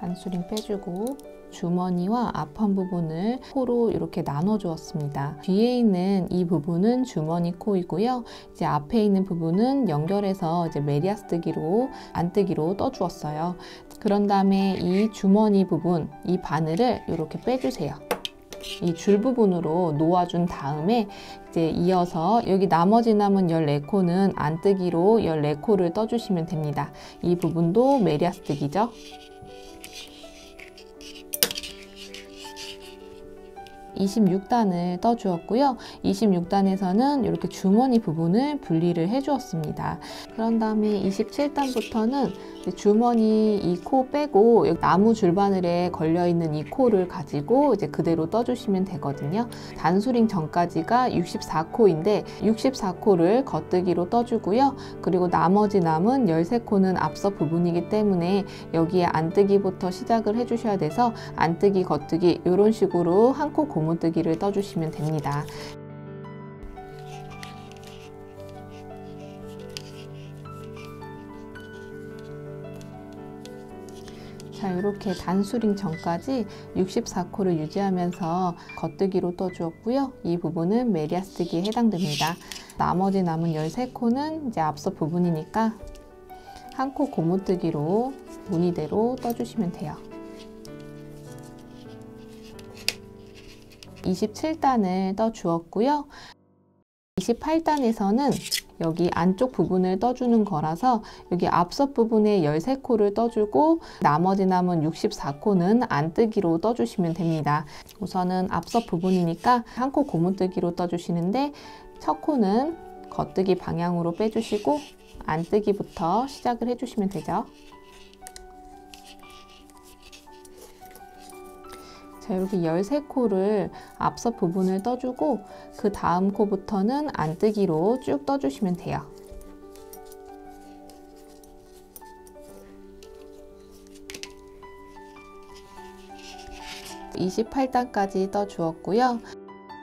단수링 빼주고 주머니와 앞판 부분을 코로 이렇게 나눠 주었습니다. 뒤에 있는 이 부분은 주머니 코이고요. 이제 앞에 있는 부분은 연결해서 이제 메리아스뜨기로 안뜨기로 떠 주었어요. 그런 다음에 이 주머니 부분, 이 바늘을 이렇게 빼주세요. 이 줄 부분으로 놓아준 다음에 이제 이어서 여기 나머지 남은 14코는 안뜨기로 14코를 떠주시면 됩니다. 이 부분도 메리아스뜨기죠. 26단을 떠주었고요. 26단에서는 이렇게 주머니 부분을 분리를 해주었습니다. 그런 다음에 27단부터는 주머니 이 코 빼고 나무 줄바늘에 걸려있는 이 코를 가지고 이제 그대로 떠주시면 되거든요. 단수링 전까지가 64코인데 64코를 겉뜨기로 떠주고요. 그리고 나머지 남은 13코는 앞서 부분이기 때문에 여기에 안뜨기부터 시작을 해주셔야 돼서 안뜨기, 겉뜨기 이런 식으로 한 코 고무뜨기를 떠주시면 됩니다. 자, 이렇게 단수링 전까지 64코를 유지하면서 겉뜨기로 떠주었고요. 이 부분은 메리아스뜨기에 해당됩니다. 나머지 남은 13코는 이제 앞서 부분이니까 한 코 고무뜨기로 무늬대로 떠주시면 돼요. 27단을 떠 주었고요. 28단에서는 여기 안쪽 부분을 떠주는 거라서 여기 앞섭 부분에 13코를 떠주고 나머지 남은 64코는 안뜨기로 떠주시면 됩니다. 우선은 앞섭 부분이니까 한 코 고무뜨기로 떠주시는데 첫 코는 겉뜨기 방향으로 빼주시고 안뜨기부터 시작을 해주시면 되죠. 자, 이렇게 13코를 앞섭 부분을 떠주고 그 다음 코부터는 안뜨기로 쭉 떠주시면 돼요. (28단까지) 떠주었고요.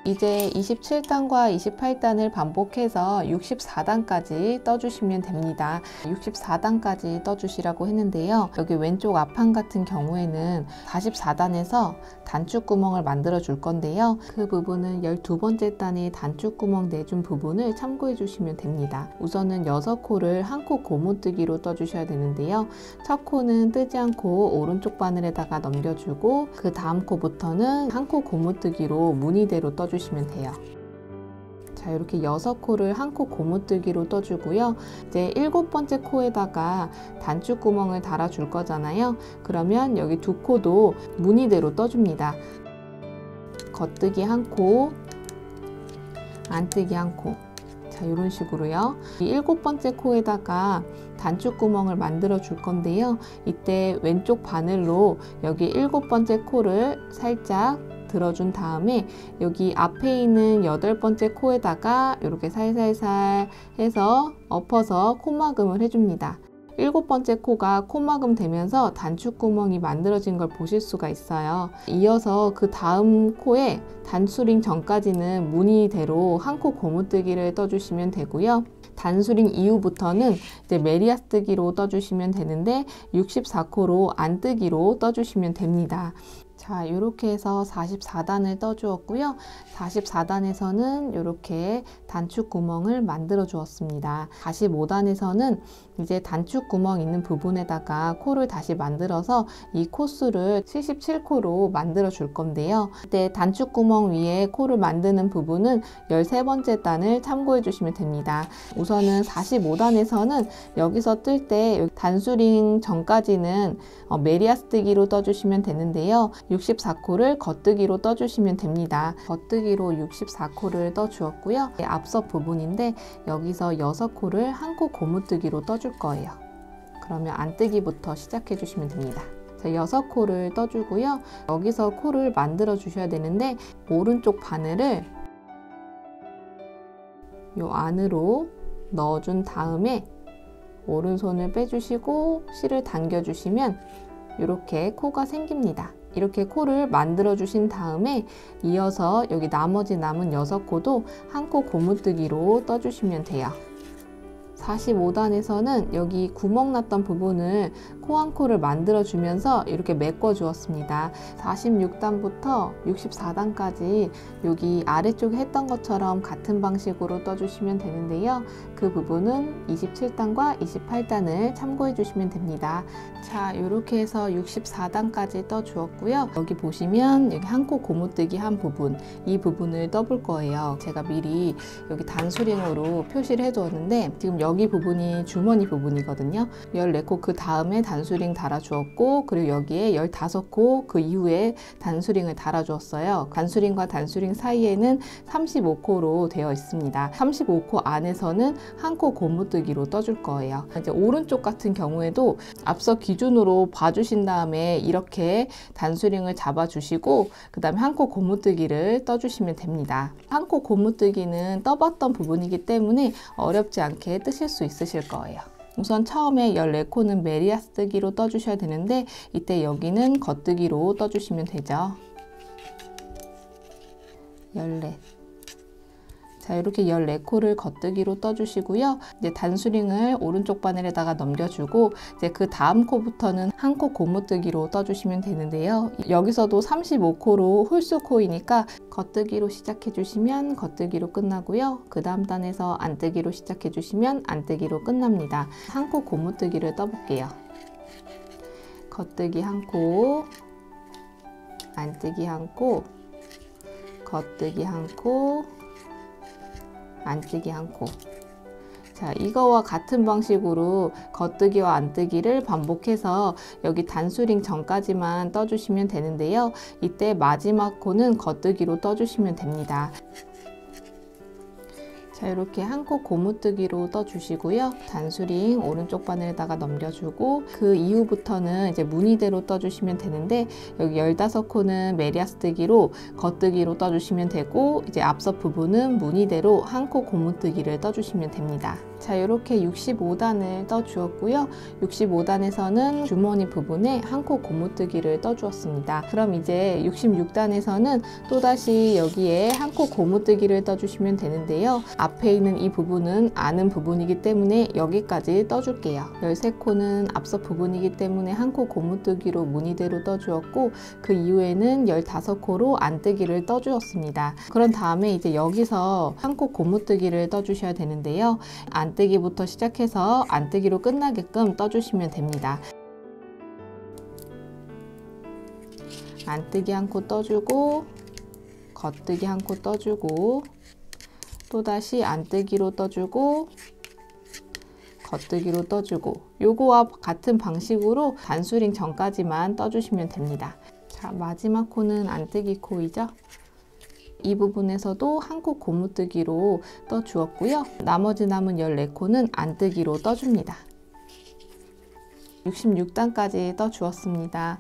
이제 27단과 28단을 반복해서 64단까지 떠주시면 됩니다. 64단까지 떠주시라고 했는데요. 여기 왼쪽 앞판 같은 경우에는 44단에서 단축구멍을 만들어 줄 건데요. 그 부분은 12번째 단에 단축구멍 내준 부분을 참고해 주시면 됩니다. 우선은 6코를 한 코 고무뜨기로 떠주셔야 되는데요. 첫 코는 뜨지 않고 오른쪽 바늘에다가 넘겨주고 그 다음 코부터는 한 코 고무뜨기로 무늬대로 떠주시면 돼요. 자, 이렇게 6코를 한 코 고무뜨기로 떠주고요. 이제 7번째 코에다가 단축구멍을 달아 줄 거잖아요. 그러면 여기 2코도 무늬대로 떠줍니다. 겉뜨기 한 코, 안뜨기 한 코. 자, 이런 식으로요. 이 7번째 코에다가 단축구멍을 만들어 줄 건데요. 이때 왼쪽 바늘로 여기 7번째 코를 살짝 들어준 다음에 여기 앞에 있는 8번째 코에다가 이렇게 살살살 해서 엎어서 코막음을 해줍니다. 7번째 코가 코막음 되면서 단축구멍이 만들어진 걸 보실 수가 있어요. 이어서 그 다음 코에 단수링 전까지는 무늬대로 한 코 고무뜨기를 떠주시면 되고요. 단수링 이후부터는 이제 메리아뜨기로 떠주시면 되는데 64코로 안뜨기로 떠주시면 됩니다. 자, 이렇게 해서 44단을 떠주었고요. 44단에서는 이렇게 단축구멍을 만들어 주었습니다. 45단에서는 이제 단축구멍 있는 부분에다가 코를 다시 만들어서 이 코수를 77코로 만들어 줄 건데요. 이때 단축구멍 위에 코를 만드는 부분은 13번째 단을 참고해 주시면 됩니다. 우선은 45단에서는 여기서 뜰 때 단수링 전까지는 메리아뜨기로 떠주시면 되는데요. 64코를 겉뜨기로 떠주시면 됩니다. 겉뜨기로 64코를 떠주었고요. 앞섭 부분인데 여기서 6코를 한 코 고무뜨기로 떠줄 거예요. 그러면 안뜨기부터 시작해 주시면 됩니다. 자, 6코를 떠주고요. 여기서 코를 만들어 주셔야 되는데 오른쪽 바늘을 요 안으로 넣어준 다음에 오른손을 빼주시고 실을 당겨주시면 이렇게 코가 생깁니다. 이렇게 코를 만들어 주신 다음에 이어서 여기 나머지 남은 6코도 한 코 고무뜨기로 떠주시면 돼요. 45단에서는 여기 구멍 났던 부분을 코 한 코를 만들어 주면서 이렇게 메꿔 주었습니다. 46단부터 64단까지 여기 아래쪽에 했던 것처럼 같은 방식으로 떠주시면 되는데요. 그 부분은 27단과 28단을 참고해 주시면 됩니다. 자, 이렇게 해서 64단까지 떠 주었고요. 여기 보시면 여기 한 코 고무뜨기 한 부분, 이 부분을 떠볼 거예요. 제가 미리 여기 단수링으로 표시를 해 두었는데 지금 여기 부분이 주머니 부분이거든요. 14코 그 다음에 단수링 달아 주었고, 그리고 여기에 15코 그 이후에 단수링을 달아 주었어요. 단수링과 단수링 사이에는 35코로 되어 있습니다. 35코 안에서는 한 코 고무뜨기로 떠줄 거예요. 이제 오른쪽 같은 경우에도 앞서 기준으로 봐주신 다음에 이렇게 단수링을 잡아 주시고 그 다음에 한 코 고무뜨기를 떠주시면 됩니다. 한 코 고무뜨기는 떠봤던 부분이기 때문에 어렵지 않게 뜨실 수 있으실 거예요. 우선 처음에 14코는 메리아뜨기로 떠주셔야 되는데 이때 여기는 겉뜨기로 떠주시면 되죠. 14, 자, 이렇게 14코를 겉뜨기로 떠주시고요. 이제 단수링을 오른쪽 바늘에다가 넘겨주고 이제 그 다음 코부터는 한 코 고무뜨기로 떠주시면 되는데요. 여기서도 35코로 홀수 코이니까 겉뜨기로 시작해 주시면 겉뜨기로 끝나고요. 그 다음 단에서 안뜨기로 시작해 주시면 안뜨기로 끝납니다. 한 코 고무뜨기를 떠볼게요. 겉뜨기 한 코, 안뜨기 한 코, 겉뜨기 한 코, 안뜨기 한 코. 자, 이거와 같은 방식으로 겉뜨기와 안뜨기를 반복해서 여기 단수링 전까지만 떠주시면 되는데요. 이때 마지막 코는 겉뜨기로 떠주시면 됩니다. 자, 이렇게 한 코 고무뜨기로 떠주시고요. 단수링 오른쪽 바늘에다가 넘겨주고 그 이후부터는 이제 무늬대로 떠주시면 되는데 여기 15코는 메리아스뜨기로 겉뜨기로 떠주시면 되고 이제 앞서 부분은 무늬대로 한 코 고무뜨기를 떠주시면 됩니다. 자, 이렇게 65단을 떠주었고요. 65단에서는 주머니 부분에 한 코 고무뜨기를 떠주었습니다. 그럼 이제 66단에서는 또다시 여기에 한 코 고무뜨기를 떠주시면 되는데요. 앞에 있는 이 부분은 아는 부분이기 때문에 여기까지 떠줄게요. 13코는 앞서 부분이기 때문에 한 코 고무뜨기로 무늬대로 떠주었고 그 이후에는 15코로 안뜨기를 떠주었습니다. 그런 다음에 이제 여기서 한 코 고무뜨기를 떠주셔야 되는데요. 안뜨기부터 시작해서 안뜨기로 끝나게끔 떠주시면 됩니다. 안뜨기 한 코 떠주고 겉뜨기 한 코 떠주고 또다시 안뜨기로 떠주고 겉뜨기로 떠주고 요거와 같은 방식으로 단수링 전까지만 떠주시면 됩니다. 자, 마지막 코는 안뜨기 코이죠. 이 부분에서도 한 코 고무뜨기로 떠주었고요. 나머지 남은 14코는 안뜨기로 떠줍니다. 66단까지 떠주었습니다.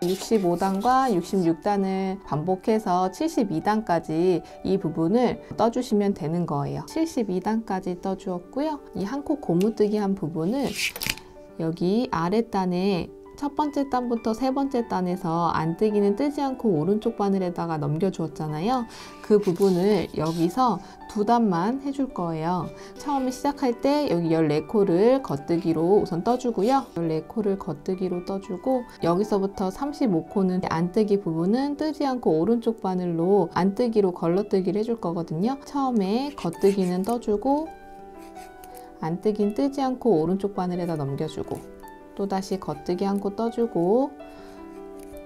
65단과 66단을 반복해서 72단까지 이 부분을 떠주시면 되는 거예요. 72단까지 떠주었고요. 이 한 코 고무뜨기 한 부분을 여기 아랫단에 첫 번째 단부터 세 번째 단에서 안뜨기는 뜨지 않고 오른쪽 바늘에다가 넘겨주었잖아요. 그 부분을 여기서 2단만 해줄 거예요. 처음에 시작할 때 여기 14코를 겉뜨기로 우선 떠주고요. 14코를 겉뜨기로 떠주고 여기서부터 35코는 안뜨기 부분은 뜨지 않고 오른쪽 바늘로 안뜨기로 걸러뜨기를 해줄 거거든요. 처음에 겉뜨기는 떠주고 안뜨기는 뜨지 않고 오른쪽 바늘에다 넘겨주고 또다시 겉뜨기 한 코 떠주고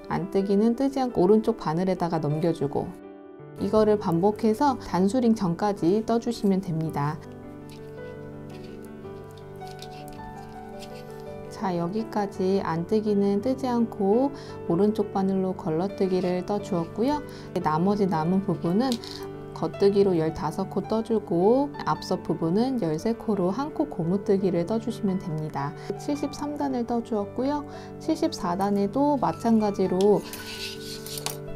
안뜨기는 뜨지 않고 오른쪽 바늘에다가 넘겨주고 이거를 반복해서 단수링 전까지 떠주시면 됩니다. 자, 여기까지 안뜨기는 뜨지 않고 오른쪽 바늘로 걸러뜨기를 떠주었고요. 나머지 남은 부분은 겉뜨기로 15코 떠주고 앞서 부분은 13코로 한 코 고무뜨기를 떠주시면 됩니다. 73단을 떠주었고요. 74단에도 마찬가지로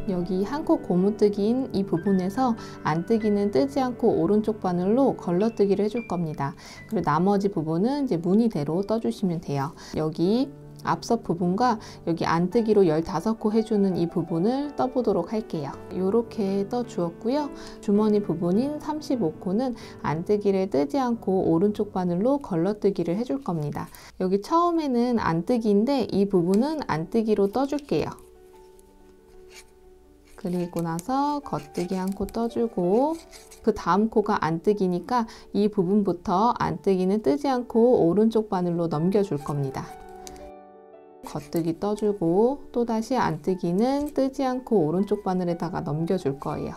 여기 한 코 고무뜨기인 이 부분에서 안뜨기는 뜨지 않고 오른쪽 바늘로 걸러뜨기를 해줄 겁니다. 그리고 나머지 부분은 이제 무늬대로 떠주시면 돼요. 여기 앞서 부분과 여기 안뜨기로 15코 해주는 이 부분을 떠보도록 할게요. 이렇게 떠주었고요. 주머니 부분인 35코는 안뜨기를 뜨지 않고 오른쪽 바늘로 걸러뜨기를 해줄 겁니다. 여기 처음에는 안뜨기인데 이 부분은 안뜨기로 떠줄게요. 그리고 나서 겉뜨기 한 코 떠주고 그 다음 코가 안뜨기니까 이 부분부터 안뜨기는 뜨지 않고 오른쪽 바늘로 넘겨줄 겁니다. 겉뜨기 떠주고 또다시 안뜨기는 뜨지 않고 오른쪽 바늘에다가 넘겨줄 거예요.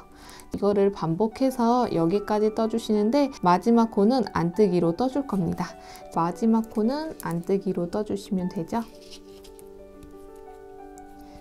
이거를 반복해서 여기까지 떠주시는데 마지막 코는 안뜨기로 떠줄 겁니다. 마지막 코는 안뜨기로 떠주시면 되죠.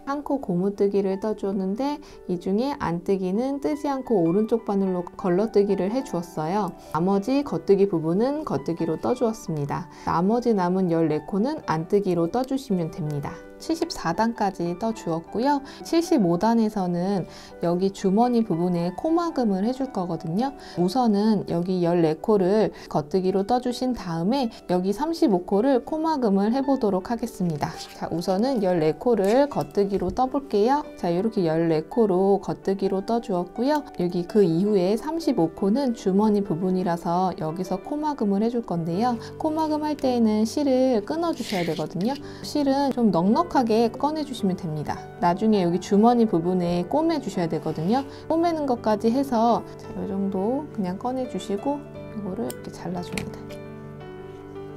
한 코 고무뜨기를 떠주었는데 이 중에 안뜨기는 뜨지 않고 오른쪽 바늘로 걸러뜨기를 해주었어요. 나머지 겉뜨기 부분은 겉뜨기로 떠주었습니다. 나머지 남은 14코는 안뜨기로 떠주시면 됩니다. 74단까지 떠주었고요. 75단에서는 여기 주머니 부분에 코막음을 해줄 거거든요. 우선은 여기 14코를 겉뜨기로 떠주신 다음에 여기 35코를 코막음을 해보도록 하겠습니다. 자, 우선은 14코를 겉뜨기로 겉뜨기로 떠볼게요. 자, 이렇게 14코로 겉뜨기로 떠주었고요. 여기 그 이후에 35코는 주머니 부분이라서 여기서 코막음을 해줄 건데요. 코막음 할 때에는 실을 끊어 주셔야 되거든요. 실은 좀 넉넉하게 꺼내 주시면 됩니다. 나중에 여기 주머니 부분에 꼬매 주셔야 되거든요. 꼬매는 것까지 해서 이 정도 그냥 꺼내 주시고 이거를 이렇게 잘라줍니다.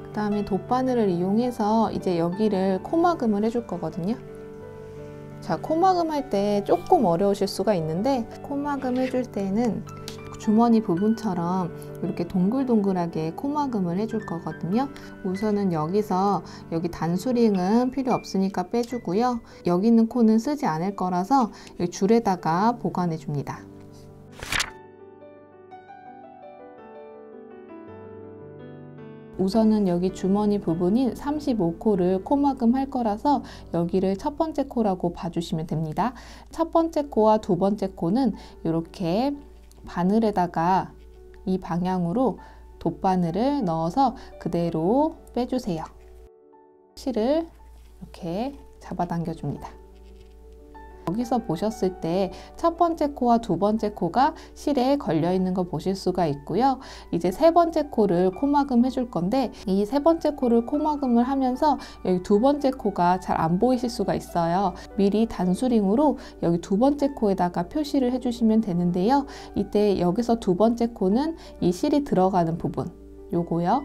그 다음에 돗바늘을 이용해서 이제 여기를 코막음을 해줄 거거든요. 자, 코막음 할 때 조금 어려우실 수가 있는데, 코막음 해줄 때는 주머니 부분처럼 이렇게 동글동글하게 코막음을 해줄 거거든요. 우선은 여기서 여기 단수링은 필요 없으니까 빼주고요. 여기 있는 코는 쓰지 않을 거라서 여기 줄에다가 보관해 줍니다. 우선은 여기 주머니 부분인 35코를 코막음 할 거라서 여기를 첫 번째 코라고 봐주시면 됩니다. 첫 번째 코와 두 번째 코는 이렇게 바늘에다가 이 방향으로 돗바늘을 넣어서 그대로 빼주세요. 실을 이렇게 잡아당겨 줍니다. 여기서 보셨을 때 첫 번째 코와 두 번째 코가 실에 걸려 있는 거 보실 수가 있고요. 이제 세 번째 코를 코막음 해줄 건데, 이 세 번째 코를 코막음을 하면서 여기 두 번째 코가 잘 안 보이실 수가 있어요. 미리 단수링으로 여기 두 번째 코에다가 표시를 해주시면 되는데요. 이때 여기서 두 번째 코는 이 실이 들어가는 부분, 요거요.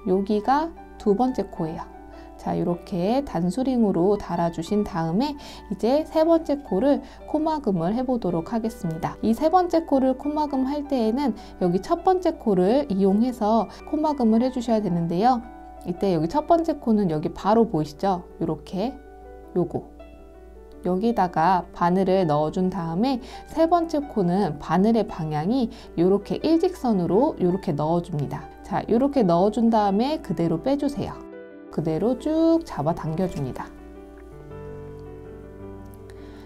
여기가 두 번째 코예요. 자, 이렇게 단수링으로 달아주신 다음에 이제 세 번째 코를 코막음을 해보도록 하겠습니다. 이 세 번째 코를 코막음 할 때에는 여기 첫 번째 코를 이용해서 코막음을 해주셔야 되는데요. 이때 여기 첫 번째 코는 여기 바로 보이시죠? 이렇게 요거 여기다가 바늘을 넣어준 다음에 세 번째 코는 바늘의 방향이 이렇게 일직선으로 이렇게 넣어줍니다. 자, 이렇게 넣어준 다음에 그대로 빼주세요. 그대로 쭉 잡아 당겨줍니다.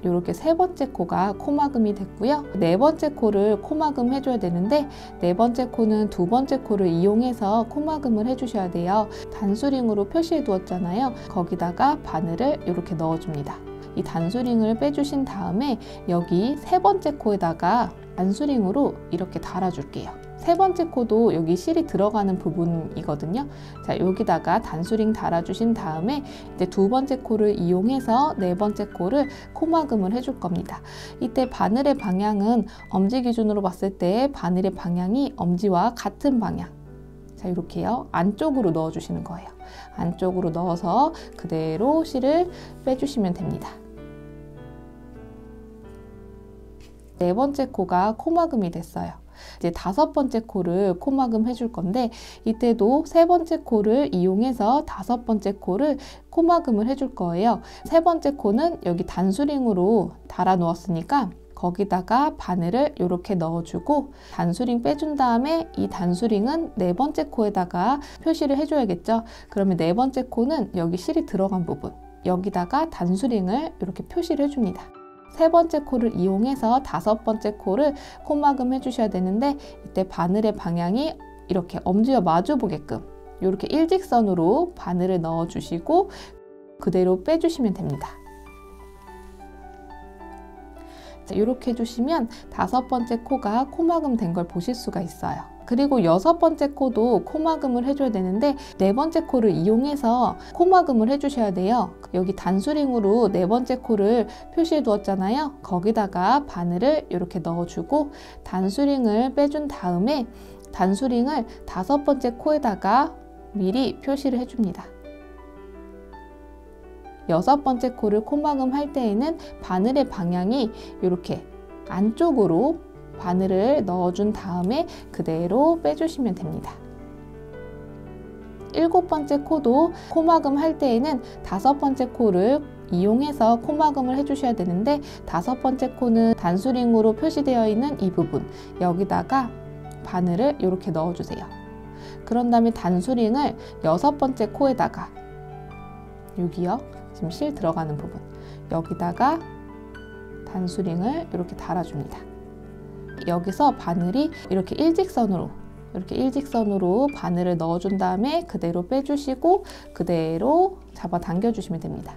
이렇게 세 번째 코가 코막음이 됐고요. 네 번째 코를 코막음 해줘야 되는데, 네 번째 코는 두 번째 코를 이용해서 코막음을 해주셔야 돼요. 단수링으로 표시해 두었잖아요. 거기다가 바늘을 이렇게 넣어줍니다. 이 단수링을 빼주신 다음에 여기 세 번째 코에다가 단수링으로 이렇게 달아줄게요. 세 번째 코도 여기 실이 들어가는 부분이거든요. 자, 여기다가 단수링 달아주신 다음에 이제 두 번째 코를 이용해서 네 번째 코를 코막음을 해줄 겁니다. 이때 바늘의 방향은 엄지 기준으로 봤을 때 바늘의 방향이 엄지와 같은 방향. 자, 이렇게요. 안쪽으로 넣어주시는 거예요. 안쪽으로 넣어서 그대로 실을 빼주시면 됩니다. 네 번째 코가 코막음이 됐어요. 이제 다섯 번째 코를 코막음 해줄 건데, 이때도 세 번째 코를 이용해서 다섯 번째 코를 코막음을 해줄 거예요. 세 번째 코는 여기 단수링으로 달아 놓았으니까 거기다가 바늘을 이렇게 넣어주고 단수링 빼준 다음에 이 단수링은 네 번째 코에다가 표시를 해줘야겠죠. 그러면 네 번째 코는 여기 실이 들어간 부분, 여기다가 단수링을 이렇게 표시를 해줍니다. 세 번째 코를 이용해서 다섯 번째 코를 코막음 해주셔야 되는데, 이때 바늘의 방향이 이렇게 엄지와 마주 보게끔 이렇게 일직선으로 바늘을 넣어주시고 그대로 빼주시면 됩니다. 자, 이렇게 해주시면 다섯 번째 코가 코막음 된 걸 보실 수가 있어요. 그리고 여섯 번째 코도 코막음을 해줘야 되는데, 네 번째 코를 이용해서 코막음을 해주셔야 돼요. 여기 단수링으로 네 번째 코를 표시해 두었잖아요. 거기다가 바늘을 이렇게 넣어주고 단수링을 빼준 다음에 단수링을 다섯 번째 코에다가 미리 표시를 해줍니다. 여섯 번째 코를 코막음 할 때에는 바늘의 방향이 이렇게 안쪽으로 바늘을 넣어준 다음에 그대로 빼주시면 됩니다. 일곱 번째 코도 코막음 할 때에는 다섯 번째 코를 이용해서 코막음을 해주셔야 되는데, 다섯 번째 코는 단수링으로 표시되어 있는 이 부분, 여기다가 바늘을 이렇게 넣어주세요. 그런 다음에 단수링을 여섯 번째 코에다가 여기요, 지금 실 들어가는 부분, 여기다가 단수링을 이렇게 달아줍니다. 여기서 바늘이 이렇게 일직선으로 바늘을 넣어준 다음에 그대로 빼주시고 그대로 잡아 당겨 주시면 됩니다.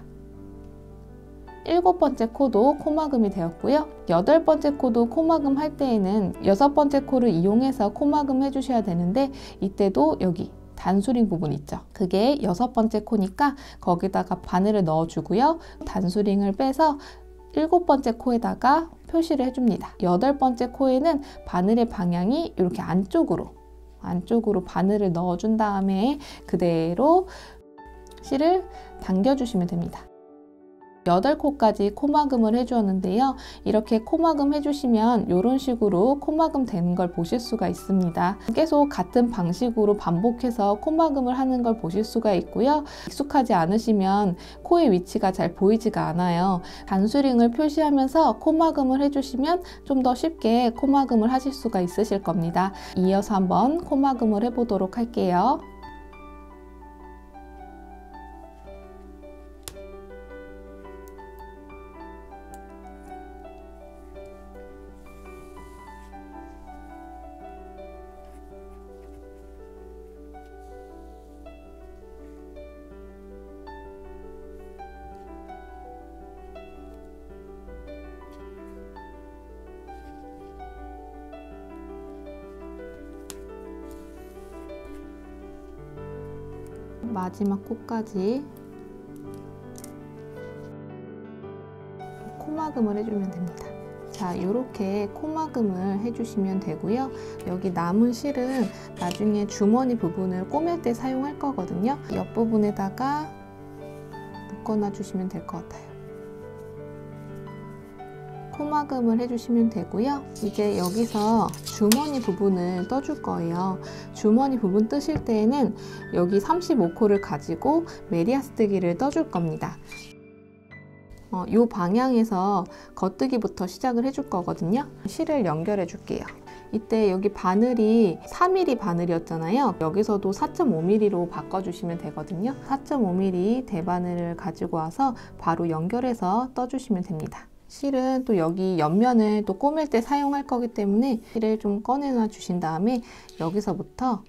7번째 코도 코막음이 되었고요. 8번째 코도 코막음 할 때에는 6번째 코를 이용해서 코막음 해주셔야 되는데, 이때도 여기 단수링 부분 있죠. 그게 6번째 코니까 거기다가 바늘을 넣어주고요. 단수링을 빼서 7번째 코에다가 표시를 해줍니다. 8번째 코에는 바늘의 방향이 이렇게 안쪽으로 바늘을 넣어준 다음에 그대로 실을 당겨주시면 됩니다. 8코까지 코막음을 해주었는데요. 이렇게 코막음 해주시면 이런 식으로 코막음 되는 걸 보실 수가 있습니다. 계속 같은 방식으로 반복해서 코막음을 하는 걸 보실 수가 있고요. 익숙하지 않으시면 코의 위치가 잘 보이지가 않아요. 단수링을 표시하면서 코막음을 해주시면 좀 더 쉽게 코막음을 하실 수가 있으실 겁니다. 이어서 한번 코막음을 해보도록 할게요. 마지막 코까지 코막음을 해주면 됩니다. 자, 이렇게 코막음을 해주시면 되고요. 여기 남은 실은 나중에 주머니 부분을 꼬맬 때 사용할 거거든요. 옆부분에다가 묶어놔 주시면 될 것 같아요. 코막음을 해주시면 되고요. 이제 여기서 주머니 부분을 떠줄 거예요. 주머니 부분 뜨실 때에는 여기 35코를 가지고 메리아스뜨기를 떠줄 겁니다. 이 방향에서 겉뜨기부터 시작을 해줄 거거든요. 실을 연결해 줄게요. 이때 여기 바늘이 4mm 바늘이었잖아요. 여기서도 4.5mm로 바꿔주시면 되거든요. 4.5mm 대바늘을 가지고 와서 바로 연결해서 떠주시면 됩니다. 실은 또 여기 옆면을 또 꼬맬 때 사용할 거기 때문에 실을 좀 꺼내놔 주신 다음에 여기서부터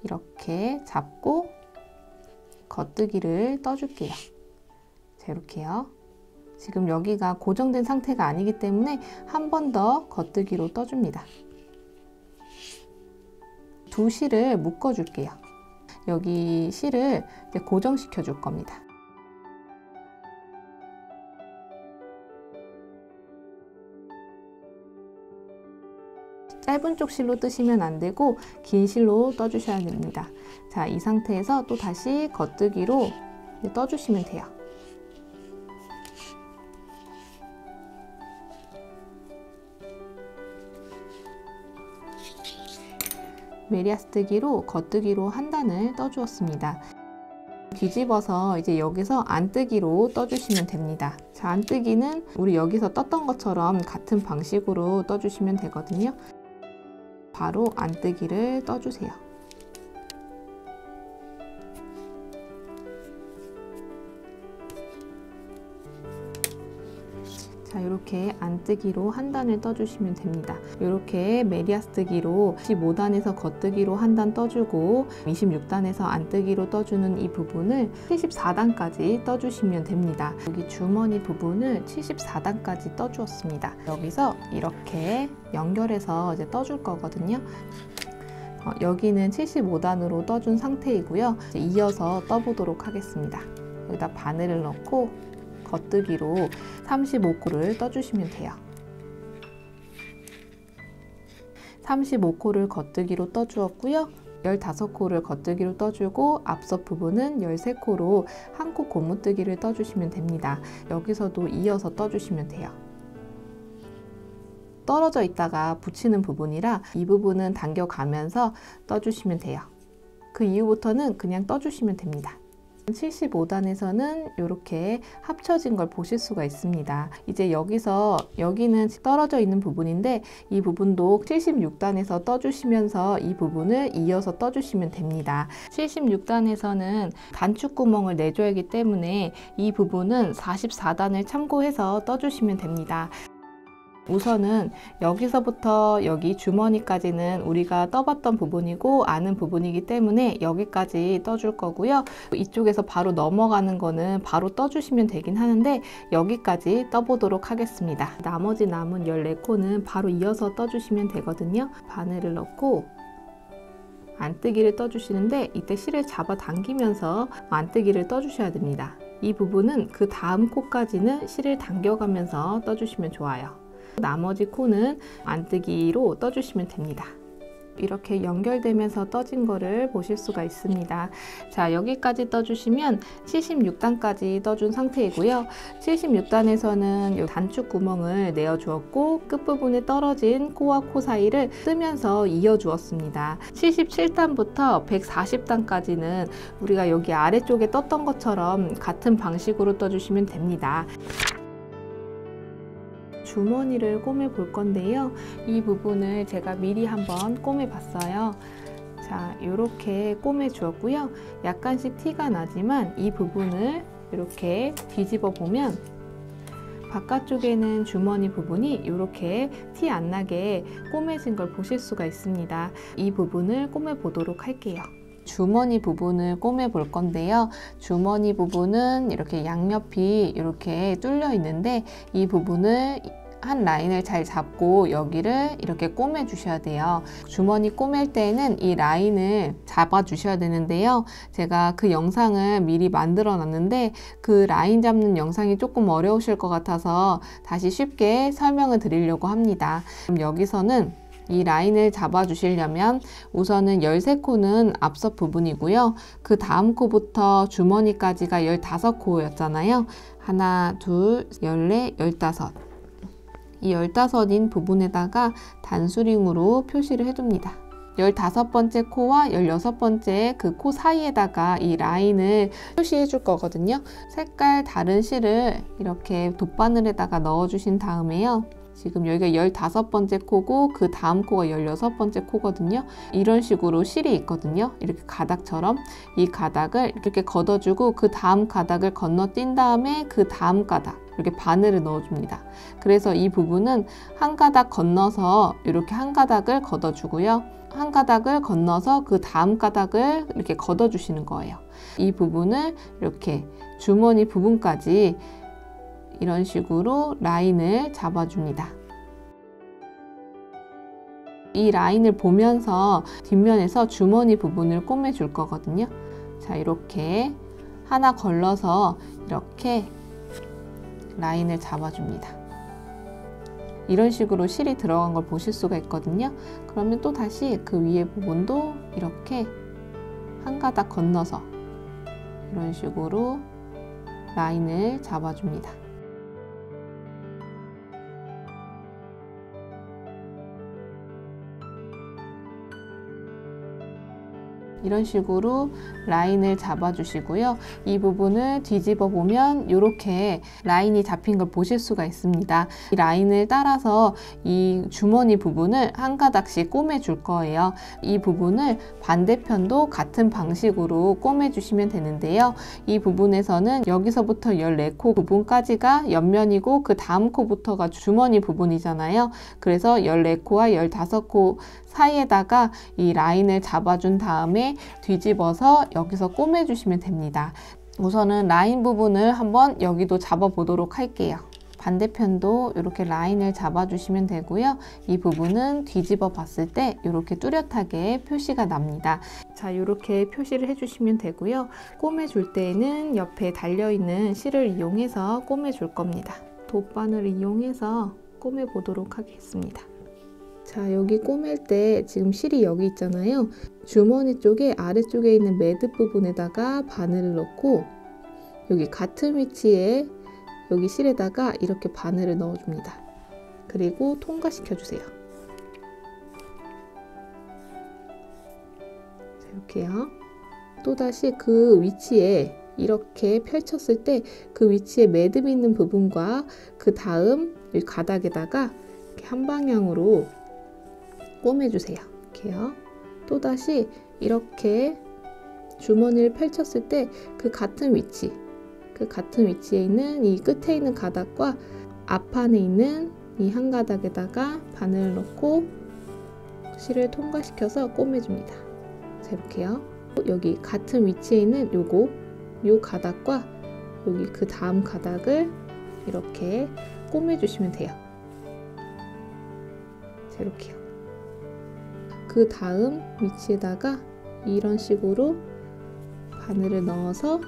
이렇게 잡고 겉뜨기를 떠줄게요. 자, 이렇게요. 지금 여기가 고정된 상태가 아니기 때문에 한 번 더 겉뜨기로 떠줍니다. 두 실을 묶어 줄게요. 여기 실을 이제 고정시켜 줄 겁니다. 짧은 쪽 실로 뜨시면 안 되고 긴 실로 떠주셔야 됩니다. 자, 이 상태에서 또 다시 겉뜨기로 떠주시면 돼요. 메리아스뜨기로 겉뜨기로 한 단을 떠주었습니다. 뒤집어서 이제 여기서 안뜨기로 떠주시면 됩니다. 자, 안뜨기는 우리 여기서 떴던 것처럼 같은 방식으로 떠주시면 되거든요. 바로 안뜨기를 떠주세요. 자, 이렇게 안뜨기로 한 단을 떠주시면 됩니다. 이렇게 메리아스뜨기로 15단에서 겉뜨기로 한 단 떠주고 26단에서 안뜨기로 떠주는 이 부분을 74단까지 떠주시면 됩니다. 여기 주머니 부분을 74단까지 떠주었습니다. 여기서 이렇게 연결해서 이제 떠줄 거거든요. 여기는 75단으로 떠준 상태이고요. 이제 이어서 떠보도록 하겠습니다. 여기다 바늘을 넣고 겉뜨기로 35코를 떠주시면 돼요. 35코를 겉뜨기로 떠주었고요. 15코를 겉뜨기로 떠주고 앞서 부분은 13코로 한 코 고무뜨기를 떠주시면 됩니다. 여기서도 이어서 떠주시면 돼요. 떨어져 있다가 붙이는 부분이라 이 부분은 당겨가면서 떠주시면 돼요. 그 이후부터는 그냥 떠주시면 됩니다. 75단에서는 이렇게 합쳐진 걸 보실 수가 있습니다. 이제 여기는 떨어져 있는 부분인데 이 부분도 76단에서 떠주시면서 이 부분을 이어서 떠주시면 됩니다. 76단에서는 단축구멍을 내줘야 하기 때문에 이 부분은 44단을 참고해서 떠주시면 됩니다. 우선은 여기서부터 여기 주머니까지는 우리가 떠봤던 부분이고 아는 부분이기 때문에 여기까지 떠줄 거고요. 이쪽에서 바로 넘어가는 거는 바로 떠주시면 되긴 하는데 여기까지 떠보도록 하겠습니다. 나머지 남은 14코는 바로 이어서 떠주시면 되거든요. 바늘을 넣고 안뜨기를 떠주시는데 이때 실을 잡아 당기면서 안뜨기를 떠주셔야 됩니다. 이 부분은 그 다음 코까지는 실을 당겨가면서 떠주시면 좋아요. 나머지 코는 안뜨기로 떠주시면 됩니다. 이렇게 연결되면서 떠진 거를 보실 수가 있습니다. 자, 여기까지 떠주시면 76단까지 떠준 상태이고요. 76단에서는 이 단축 구멍을 내어 주었고 끝부분에 떨어진 코와 코 사이를 뜨면서 이어 주었습니다. 77단부터 140단까지는 우리가 여기 아래쪽에 떴던 것처럼 같은 방식으로 떠주시면 됩니다. 주머니를 꼬매 볼 건데요. 이 부분을 제가 미리 한번 꼬매 봤어요. 자, 이렇게 꼬매 주었고요. 약간씩 티가 나지만 이 부분을 이렇게 뒤집어 보면 바깥쪽에는 주머니 부분이 이렇게 티 안 나게 꼬매진 걸 보실 수가 있습니다. 이 부분을 꼬매 보도록 할게요. 주머니 부분을 꼬매 볼 건데요. 주머니 부분은 이렇게 양옆이 이렇게 뚫려 있는데 이 부분을 한 라인을 잘 잡고 여기를 이렇게 꼬매 주셔야 돼요. 주머니 꼬맬 때는 이 라인을 잡아 주셔야 되는데요. 제가 그 영상을 미리 만들어 놨는데 그 라인 잡는 영상이 조금 어려우실 것 같아서 다시 쉽게 설명을 드리려고 합니다. 그럼 여기서는 이 라인을 잡아 주시려면 우선은 13코는 앞서 부분이고요. 그 다음 코부터 주머니까지가 15코였잖아요. 하나, 둘, 14, 15. 이 15인 부분에다가 단수링으로 표시를 해줍니다. 15번째 코와 16번째 그 코 사이에다가 이 라인을 표시해 줄 거거든요. 색깔 다른 실을 이렇게 돗바늘에다가 넣어 주신 다음에요. 지금 여기가 15번째 코고 그 다음 코가 16번째 코거든요. 이런 식으로 실이 있거든요. 이렇게 가닥처럼 이 가닥을 이렇게 걷어주고 그 다음 가닥을 건너뛴 다음에 그 다음 가닥 이렇게 바늘을 넣어줍니다. 그래서 이 부분은 한 가닥 건너서 이렇게 한 가닥을 걷어주고요. 한 가닥을 건너서 그 다음 가닥을 이렇게 걷어주시는 거예요. 이 부분을 이렇게 주머니 부분까지 이런 식으로 라인을 잡아줍니다. 이 라인을 보면서 뒷면에서 주머니 부분을 꼬매줄 거거든요. 자, 이렇게 하나 걸러서 이렇게 라인을 잡아줍니다. 이런 식으로 실이 들어간 걸 보실 수가 있거든요. 그러면 또 다시 그 위에 부분도 이렇게 한 가닥 건너서 이런 식으로 라인을 잡아줍니다. 이런 식으로 라인을 잡아주시고요. 이 부분을 뒤집어 보면 이렇게 라인이 잡힌 걸 보실 수가 있습니다. 이 라인을 따라서 이 주머니 부분을 한 가닥씩 꼬매줄 거예요. 이 부분을 반대편도 같은 방식으로 꼬매주시면 되는데요. 이 부분에서는 여기서부터 14코 부분까지가 옆면이고 그 다음 코부터가 주머니 부분이잖아요. 그래서 14코와 15코 사이에다가 이 라인을 잡아준 다음에 뒤집어서 여기서 꼬매주시면 됩니다. 우선은 라인 부분을 한번 여기도 잡아 보도록 할게요. 반대편도 이렇게 라인을 잡아주시면 되고요. 이 부분은 뒤집어 봤을 때 이렇게 뚜렷하게 표시가 납니다. 자, 이렇게 표시를 해주시면 되고요. 꼬매줄 때에는 옆에 달려있는 실을 이용해서 꼬매줄 겁니다. 돗바늘을 이용해서 꼬매 보도록 하겠습니다. 자, 여기 꼬맬 때 지금 실이 여기 있잖아요. 주머니 쪽에 아래쪽에 있는 매듭 부분에다가 바늘을 넣고 여기 같은 위치에 여기 실에다가 이렇게 바늘을 넣어줍니다. 그리고 통과시켜 주세요. 자, 이렇게요. 또다시 그 위치에 이렇게 펼쳤을 때 그 위치에 매듭 있는 부분과 그 다음 여기 가닥에다가 이렇게 한 방향으로 꼬매주세요. 이렇게요. 또다시 이렇게 주머니를 펼쳤을 때 그 같은 위치에 있는 이 끝에 있는 가닥과 앞판에 있는 이 한 가닥에다가 바늘을 넣고 실을 통과시켜서 꼬매줍니다. 자, 이렇게요. 여기 같은 위치에 있는 요 가닥과 여기 그 다음 가닥을 이렇게 꼬매주시면 돼요. 자, 이렇게요. 그 다음 위치에다가 이런 식으로 바늘을 넣어서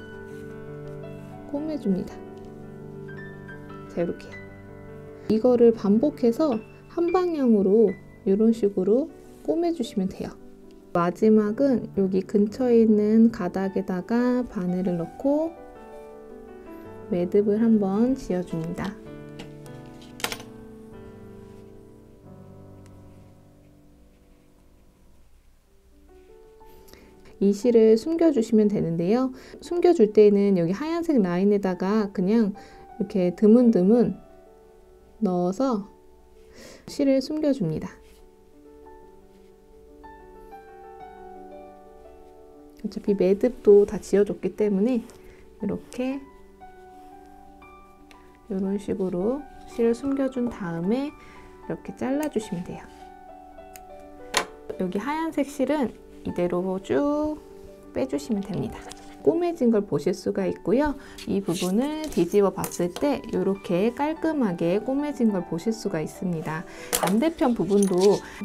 꼬매줍니다. 자, 이렇게요. 이거를 반복해서 한 방향으로 이런 식으로 꼬매주시면 돼요. 마지막은 여기 근처에 있는 가닥에다가 바늘을 넣고 매듭을 한번 지어줍니다. 이 실을 숨겨주시면 되는데요. 숨겨줄 때는 여기 하얀색 라인에다가 그냥 이렇게 드문드문 넣어서 실을 숨겨줍니다. 어차피 매듭도 다 지어줬기 때문에 이렇게 이런 식으로 실을 숨겨준 다음에 이렇게 잘라주시면 돼요. 여기 하얀색 실은 이대로 쭉 빼주시면 됩니다. 꼬매진 걸 보실 수가 있고요. 이 부분을 뒤집어 봤을 때 이렇게 깔끔하게 꼬매진 걸 보실 수가 있습니다. 반대편 부분도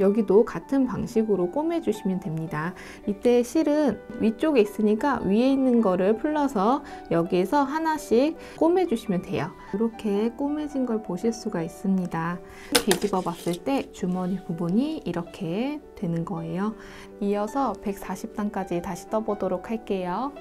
여기도 같은 방식으로 꼬매주시면 됩니다. 이때 실은 위쪽에 있으니까 위에 있는 거를 풀러서 여기에서 하나씩 꼬매주시면 돼요. 이렇게 꼬매진 걸 보실 수가 있습니다. 뒤집어 봤을 때 주머니 부분이 이렇게 되는 거예요. 이어서 140단까지 다시 떠보도록 할게요.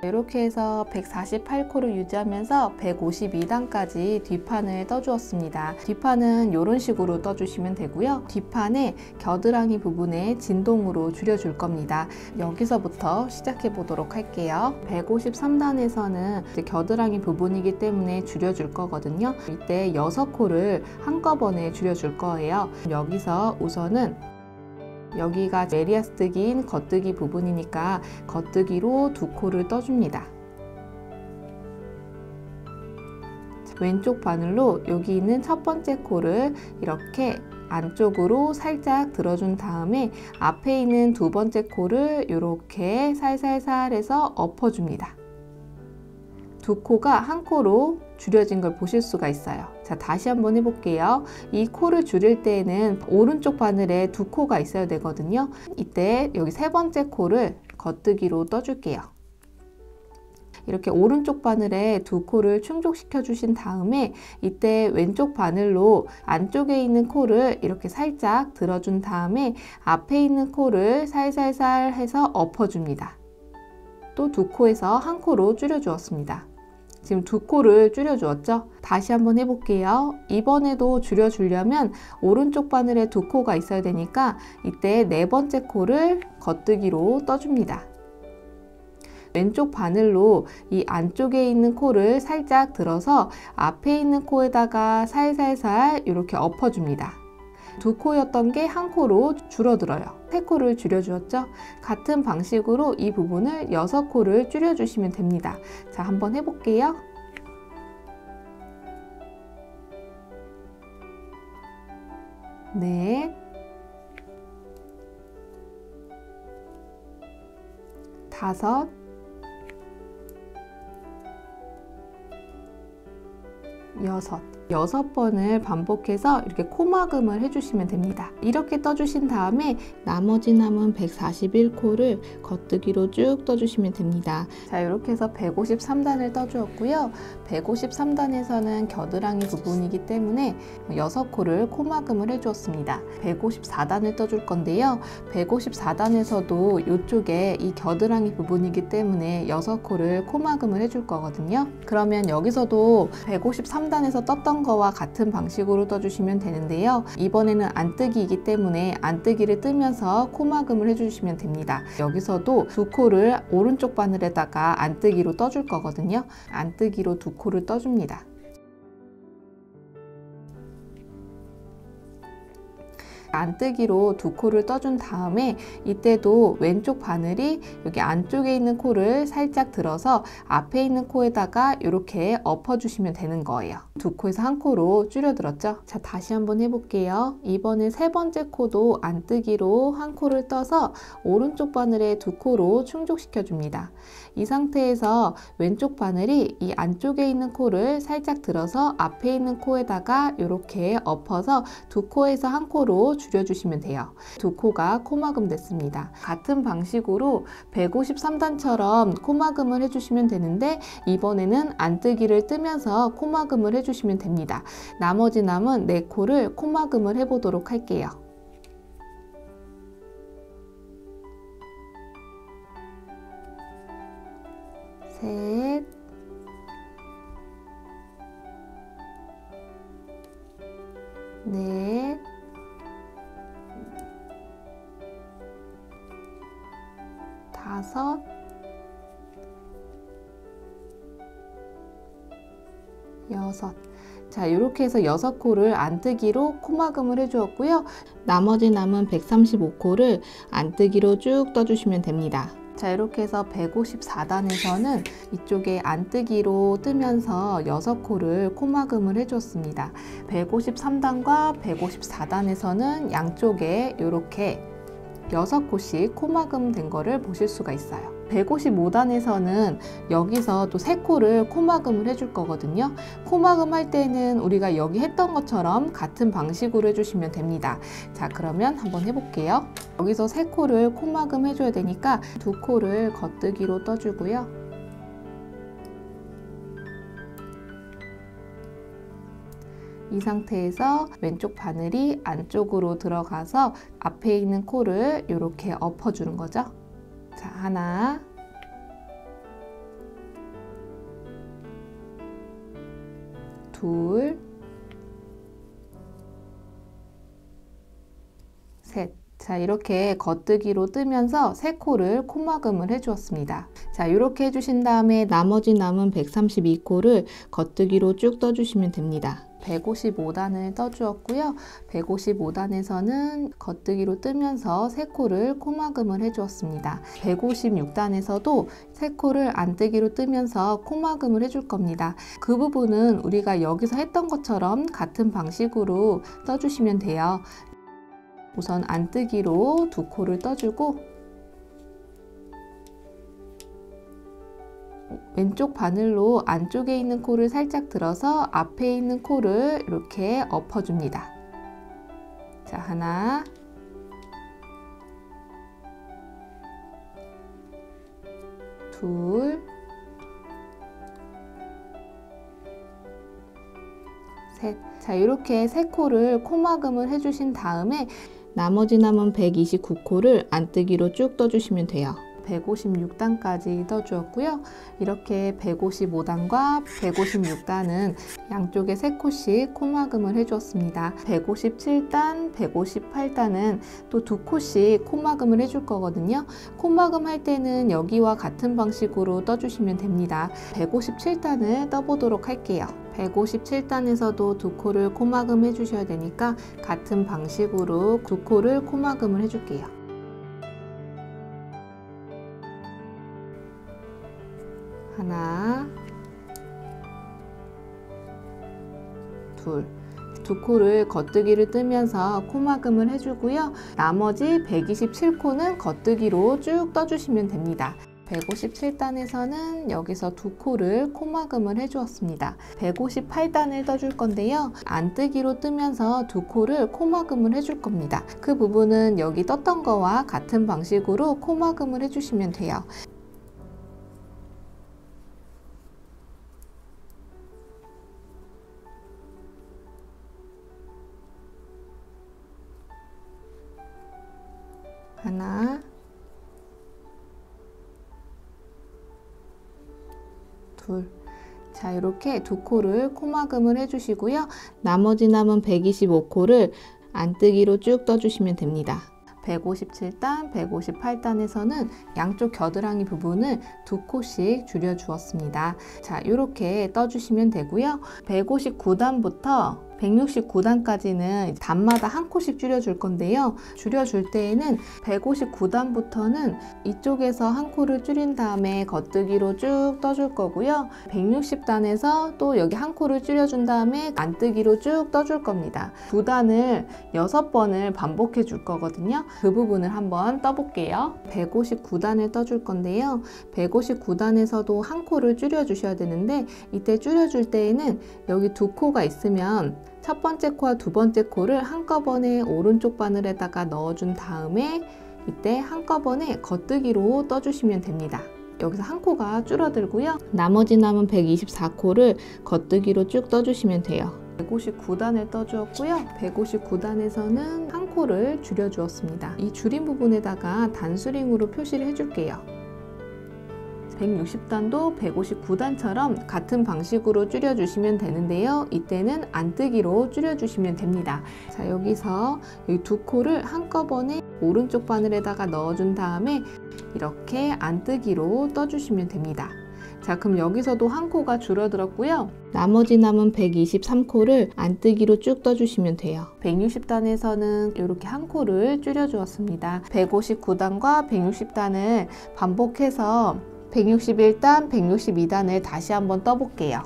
이렇게 해서 148코를 유지하면서 152단까지 뒷판을 떠주었습니다. 뒷판은 이런 식으로 떠주시면 되고요. 뒷판에 겨드랑이 부분에 진동으로 줄여줄 겁니다. 여기서부터 시작해 보도록 할게요. 153단에서는 겨드랑이 부분이기 때문에 줄여줄 거거든요. 이때 6코를 한꺼번에 줄여줄 거예요. 여기서 우선은 여기가 메리아스뜨기인 겉뜨기 부분이니까 겉뜨기로 2코를 떠줍니다. 왼쪽 바늘로 여기 있는 첫 번째 코를 이렇게 안쪽으로 살짝 들어준 다음에 앞에 있는 두 번째 코를 이렇게 살살살 해서 엎어줍니다. 2코가 한 코로 줄여진 걸 보실 수가 있어요. 자, 다시 한번 해볼게요. 이 코를 줄일 때에는 오른쪽 바늘에 2코가 있어야 되거든요. 이때 여기 세 번째 코를 겉뜨기로 떠줄게요. 이렇게 오른쪽 바늘에 2코를 충족시켜 주신 다음에 이때 왼쪽 바늘로 안쪽에 있는 코를 이렇게 살짝 들어준 다음에 앞에 있는 코를 살살살 해서 엎어줍니다. 또 2코에서 한 코로 줄여주었습니다. 지금 2코를 줄여주었죠? 다시 한번 해볼게요. 이번에도 줄여주려면 오른쪽 바늘에 2코가 있어야 되니까 이때 네 번째 코를 겉뜨기로 떠줍니다. 왼쪽 바늘로 이 안쪽에 있는 코를 살짝 들어서 앞에 있는 코에다가 살살살 이렇게 엎어줍니다. 2코였던 게 한 코로 줄어들어요. 3코를 줄여주었죠? 같은 방식으로 이 부분을 6코를 줄여주시면 됩니다. 자, 한번 해볼게요. 넷, 5, 6번을 반복해서 이렇게 코막음을 해주시면 됩니다. 이렇게 떠주신 다음에 나머지 남은 141코를 겉뜨기로 쭉 떠주시면 됩니다. 자, 이렇게 해서 153단을 떠주었고요. 153단에서는 겨드랑이 부분이기 때문에 6코를 코막음을 해주었습니다. 154단을 떠줄 건데요. 154단에서도 이쪽에 이 겨드랑이 부분이기 때문에 6코를 코막음을 해줄 거거든요. 그러면 여기서도 153단에서 떴던 거와 같은 방식으로 떠주시면 되는데요. 이번에는 안뜨기이기 때문에 안뜨기를 뜨면서 코막음을 해주시면 됩니다. 여기서도 2코를 오른쪽 바늘에다가 안뜨기로 떠줄 거거든요. 안뜨기로 2코를 떠줍니다. 안뜨기로 두 코를 떠준 다음에 이때도 왼쪽 바늘이 여기 안쪽에 있는 코를 살짝 들어서 앞에 있는 코에다가 이렇게 엎어주시면 되는 거예요. 두 코에서 한 코로 줄여들었죠? 자, 다시 한번 해볼게요. 이번에 세 번째 코도 안뜨기로 한 코를 떠서 오른쪽 바늘에 두 코로 충족시켜 줍니다. 이 상태에서 왼쪽 바늘이 이 안쪽에 있는 코를 살짝 들어서 앞에 있는 코에다가 이렇게 엎어서 두 코에서 한 코로 줄여주시면 돼요. 두 코가 코막음 됐습니다. 같은 방식으로 153단처럼 코막음을 해주시면 되는데 이번에는 안뜨기를 뜨면서 코막음을 해주시면 됩니다. 나머지 남은 네 코를 코막음을 해보도록 할게요. 셋, 넷, 다섯, 여섯. 자, 이렇게 해서 6코를 안뜨기로 코막음을 해주었고요. 나머지 남은 135코를 안뜨기로 쭉 떠주시면 됩니다. 자, 이렇게 해서 154단에서는 이쪽에 안뜨기로 뜨면서 6코를 코막음을 해줬습니다. 153단과 154단에서는 양쪽에 이렇게 6코씩 코막음 된 거를 보실 수가 있어요. 155단에서는 여기서 또 3코를 코막음을 해줄 거거든요. 코막음 할 때는 우리가 여기 했던 것처럼 같은 방식으로 해주시면 됩니다. 자, 그러면 한번 해볼게요. 여기서 3코를 코막음 해줘야 되니까 2코를 겉뜨기로 떠주고요. 이 상태에서 왼쪽 바늘이 안쪽으로 들어가서 앞에 있는 코를 이렇게 엎어주는 거죠. 자, 하나, 둘, 셋. 자, 이렇게 겉뜨기로 뜨면서 3코를 코막음을 해주었습니다. 자, 이렇게 해주신 다음에 나머지 남은 132코를 겉뜨기로 쭉 떠주시면 됩니다. 155단을 떠주었고요. 155단에서는 겉뜨기로 뜨면서 3코를 코막음을 해주었습니다. 156단에서도 3코를 안뜨기로 뜨면서 코막음을 해줄 겁니다. 그 부분은 우리가 여기서 했던 것처럼 같은 방식으로 떠주시면 돼요. 우선 안뜨기로 2코를 떠주고 왼쪽 바늘로 안쪽에 있는 코를 살짝 들어서 앞에 있는 코를 이렇게 엎어줍니다. 자, 하나, 둘, 셋. 자, 이렇게 3코를 코막음을 해주신 다음에 나머지 남은 129코를 안뜨기로 쭉 떠주시면 돼요. 156단까지 떠주었고요. 이렇게 155단과 156단은 양쪽에 3코씩 코막음을 해주었습니다. 157단, 158단은 또 2코씩 코막음을 해줄 거거든요. 코막음 할 때는 여기와 같은 방식으로 떠주시면 됩니다. 157단을 떠보도록 할게요. 157단에서도 2코를 코막음 해주셔야 되니까 같은 방식으로 2코를 코막음을 해줄게요. 하나, 둘. 2코를 겉뜨기를 뜨면서 코막음을 해주고요. 나머지 127코는 겉뜨기로 쭉 떠주시면 됩니다. 157단에서는 여기서 2코를 코막음을 해주었습니다. 158단을 떠줄 건데요. 안뜨기로 뜨면서 2코를 코막음을 해줄 겁니다. 그 부분은 여기 떴던 거와 같은 방식으로 코막음을 해주시면 돼요. 하나, 둘. 자, 이렇게 2코를 코막음을 해주시고요. 나머지 남은 125코를 안뜨기로 쭉 떠주시면 됩니다. 157단, 158단에서는 양쪽 겨드랑이 부분을 2코씩 줄여 주었습니다. 자, 이렇게 떠주시면 되고요. 159단부터 169단까지는 단마다 한 코씩 줄여줄 건데요. 줄여줄 때에는 159단부터는 이쪽에서 한 코를 줄인 다음에 겉뜨기로 쭉 떠줄 거고요. 160단에서 또 여기 한 코를 줄여준 다음에 안뜨기로 쭉 떠줄 겁니다. 2단을 6번을 반복해 줄 거거든요. 그 부분을 한번 떠볼게요. 159단을 떠줄 건데요. 159단에서도 한 코를 줄여 주셔야 되는데, 이때 줄여줄 때에는 여기 2코가 있으면 첫 번째 코와 두 번째 코를 한꺼번에 오른쪽 바늘에다가 넣어준 다음에 이때 한꺼번에 겉뜨기로 떠주시면 됩니다. 여기서 한 코가 줄어들고요. 나머지 남은 124코를 겉뜨기로 쭉 떠주시면 돼요. 159단을 떠주었고요. 159단에서는 한 코를 줄여주었습니다. 이 줄인 부분에다가 단수링으로 표시를 해줄게요. 160단도 159단처럼 같은 방식으로 줄여주시면 되는데요. 이때는 안뜨기로 줄여주시면 됩니다. 자, 여기서 이 2코를 한꺼번에 오른쪽 바늘에다가 넣어준 다음에 이렇게 안뜨기로 떠주시면 됩니다. 자, 그럼 여기서도 한 코가 줄어들었고요. 나머지 남은 123코를 안뜨기로 쭉 떠주시면 돼요. 160단에서는 이렇게 한 코를 줄여주었습니다. 159단과 160단을 반복해서 161단, 162단을 다시 한번 떠볼게요.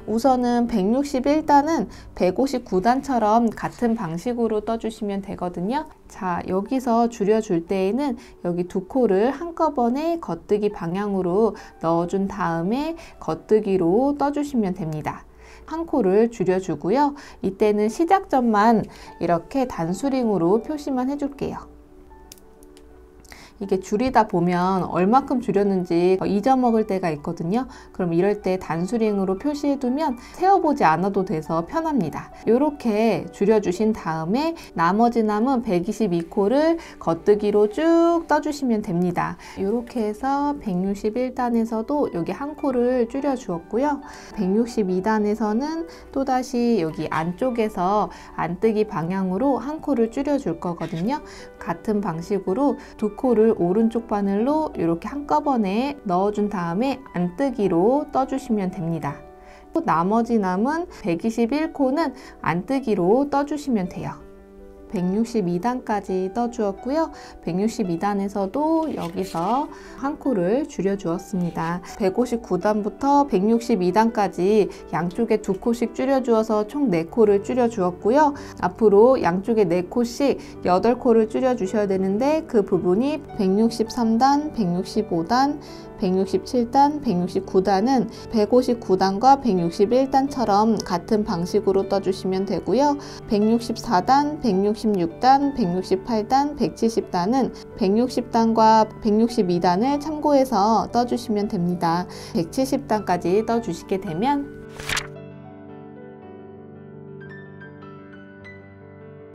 우선은 161단은 159단처럼 같은 방식으로 떠주시면 되거든요. 자, 여기서 줄여줄 때에는 여기 2코를 한꺼번에 겉뜨기 방향으로 넣어준 다음에 겉뜨기로 떠주시면 됩니다. 한 코를 줄여주고요. 이때는 시작점만 이렇게 단수링으로 표시만 해줄게요. 이게 줄이다 보면 얼마큼 줄였는지 잊어먹을 때가 있거든요. 그럼 이럴 때 단수링으로 표시해두면 세어보지 않아도 돼서 편합니다. 이렇게 줄여주신 다음에 나머지 남은 122코를 겉뜨기로 쭉 떠주시면 됩니다. 이렇게 해서 161단에서도 여기 한 코를 줄여주었고요. 162단에서는 또다시 여기 안쪽에서 안뜨기 방향으로 한 코를 줄여줄 거거든요. 같은 방식으로 2코를 오른쪽 바늘로 이렇게 한꺼번에 넣어준 다음에 안뜨기로 떠주시면 됩니다. 또 나머지 남은 121코는 안뜨기로 떠주시면 돼요. 162단까지 떠주었고요. 162단에서도 여기서 한 코를 줄여주었습니다. 159단부터 162단까지 양쪽에 2코씩 줄여주어서 총 4코를 줄여주었고요. 앞으로 양쪽에 4코씩 8코를 줄여주셔야 되는데 그 부분이 163단, 165단, 167단, 169단은 159단과 161단처럼 같은 방식으로 떠주시면 되고요. 164단, 166단, 168단, 170단은 160단과 162단을 참고해서 떠주시면 됩니다. 170단까지 떠주시게 되면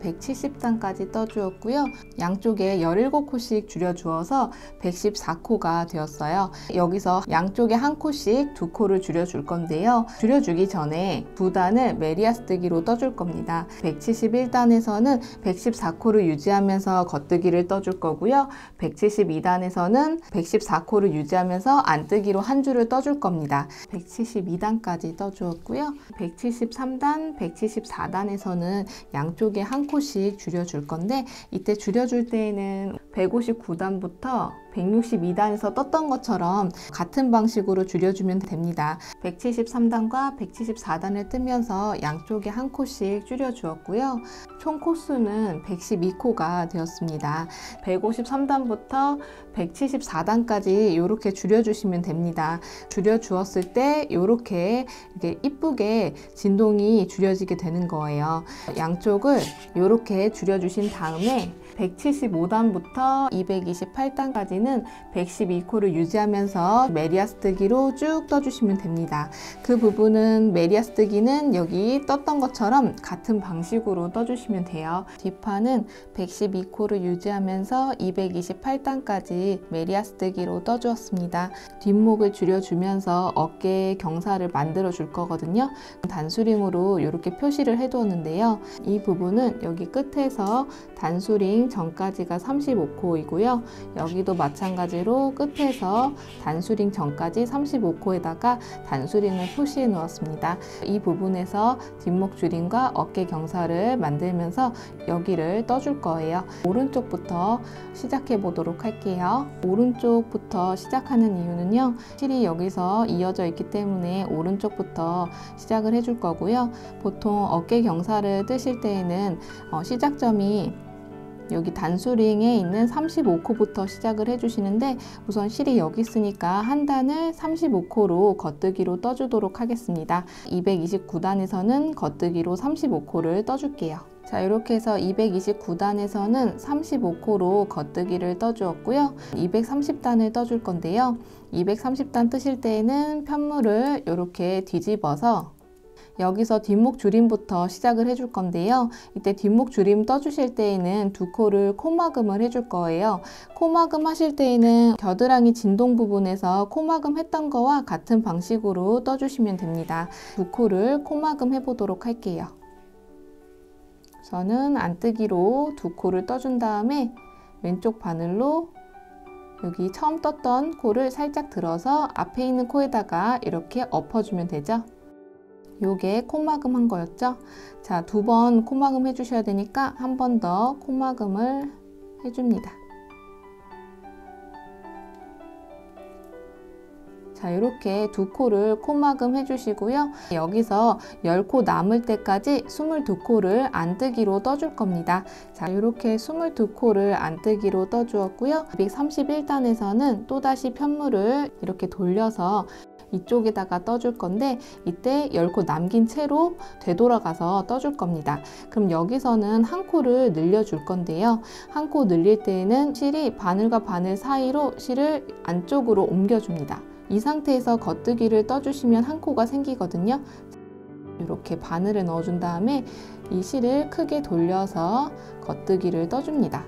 170단까지 떠주었고요. 양쪽에 17코씩 줄여주어서 114코가 되었어요. 여기서 양쪽에 한 코씩 2코를 줄여줄 건데요. 줄여주기 전에 2단을 메리아스뜨기로 떠줄 겁니다. 171단에서는 114코를 유지하면서 겉뜨기를 떠줄 거고요. 172단에서는 114코를 유지하면서 안뜨기로 한 줄을 떠줄 겁니다. 172단까지 떠주었고요. 173단, 174단에서는 양쪽에 한 코씩 줄여줄 건데 이때 줄여줄 때에는 159단부터 162단에서 떴던 것처럼 같은 방식으로 줄여주면 됩니다. 173단과 174단을 뜨면서 양쪽에 한 코씩 줄여주었고요. 총 코수는 112코가 되었습니다. 153단부터 174단까지 이렇게 줄여주시면 됩니다. 줄여주었을 때 이렇게 이쁘게 진동이 줄여지게 되는 거예요. 양쪽을 이렇게 줄여주신 다음에 175단부터 228단까지는 112코를 유지하면서 메리아스뜨기로 쭉 떠주시면 됩니다. 그 부분은 메리아스뜨기는 여기 떴던 것처럼 같은 방식으로 떠주시면 돼요. 뒷판은 112코를 유지하면서 228단까지 메리아스뜨기로 떠주었습니다. 뒷목을 줄여주면서 어깨에 경사를 만들어 줄 거거든요. 단수링으로 이렇게 표시를 해두었는데요. 이 부분은 여기 끝에서 단수링 단수링 전까지가 35코이고요. 여기도 마찬가지로 끝에서 단수링 전까지 35코에다가 단수링을 표시해 놓았습니다. 이 부분에서 뒷목 줄임과 어깨 경사를 만들면서 여기를 떠줄 거예요. 오른쪽부터 시작해 보도록 할게요. 오른쪽부터 시작하는 이유는요, 실이 여기서 이어져 있기 때문에 오른쪽부터 시작을 해줄 거고요. 보통 어깨 경사를 뜨실 때에는 시작점이 여기 단수링에 있는 35코부터 시작을 해주시는데, 우선 실이 여기 있으니까 한 단을 35코로 겉뜨기로 떠주도록 하겠습니다. 229단에서는 겉뜨기로 35코를 떠줄게요. 자, 이렇게 해서 229단에서는 35코로 겉뜨기를 떠주었고요. 230단을 떠줄 건데요. 230단 뜨실 때에는 편물을 이렇게 뒤집어서 여기서 뒷목 줄임부터 시작을 해줄 건데요. 이때 뒷목 줄임 떠주실 때에는 두 코를 코막음을 해줄 거예요. 코막음 하실 때에는 겨드랑이 진동 부분에서 코막음 했던 거와 같은 방식으로 떠주시면 됩니다. 두 코를 코막음 해보도록 할게요. 우선은 안뜨기로 두 코를 떠준 다음에 왼쪽 바늘로 여기 처음 떴던 코를 살짝 들어서 앞에 있는 코에다가 이렇게 엎어주면 되죠. 요게 코막음 한 거였죠. 자, 두 번 코막음 해주셔야 되니까 한 번 더 코막음을 해줍니다. 자, 이렇게 두 코를 코막음 해주시고요. 여기서 10코 남을 때까지 22코를 안뜨기로 떠줄 겁니다. 자, 이렇게 22코를 안뜨기로 떠주었고요. 231단에서는 또다시 편물을 이렇게 돌려서 이쪽에다가 떠줄 건데, 이때 10코 남긴 채로 되돌아가서 떠줄 겁니다. 그럼 여기서는 한 코를 늘려줄 건데요. 한 코 늘릴 때에는 실이 바늘과 바늘 사이로 실을 안쪽으로 옮겨줍니다. 이 상태에서 겉뜨기를 떠주시면 한 코가 생기거든요. 이렇게 바늘을 넣어준 다음에 이 실을 크게 돌려서 겉뜨기를 떠줍니다.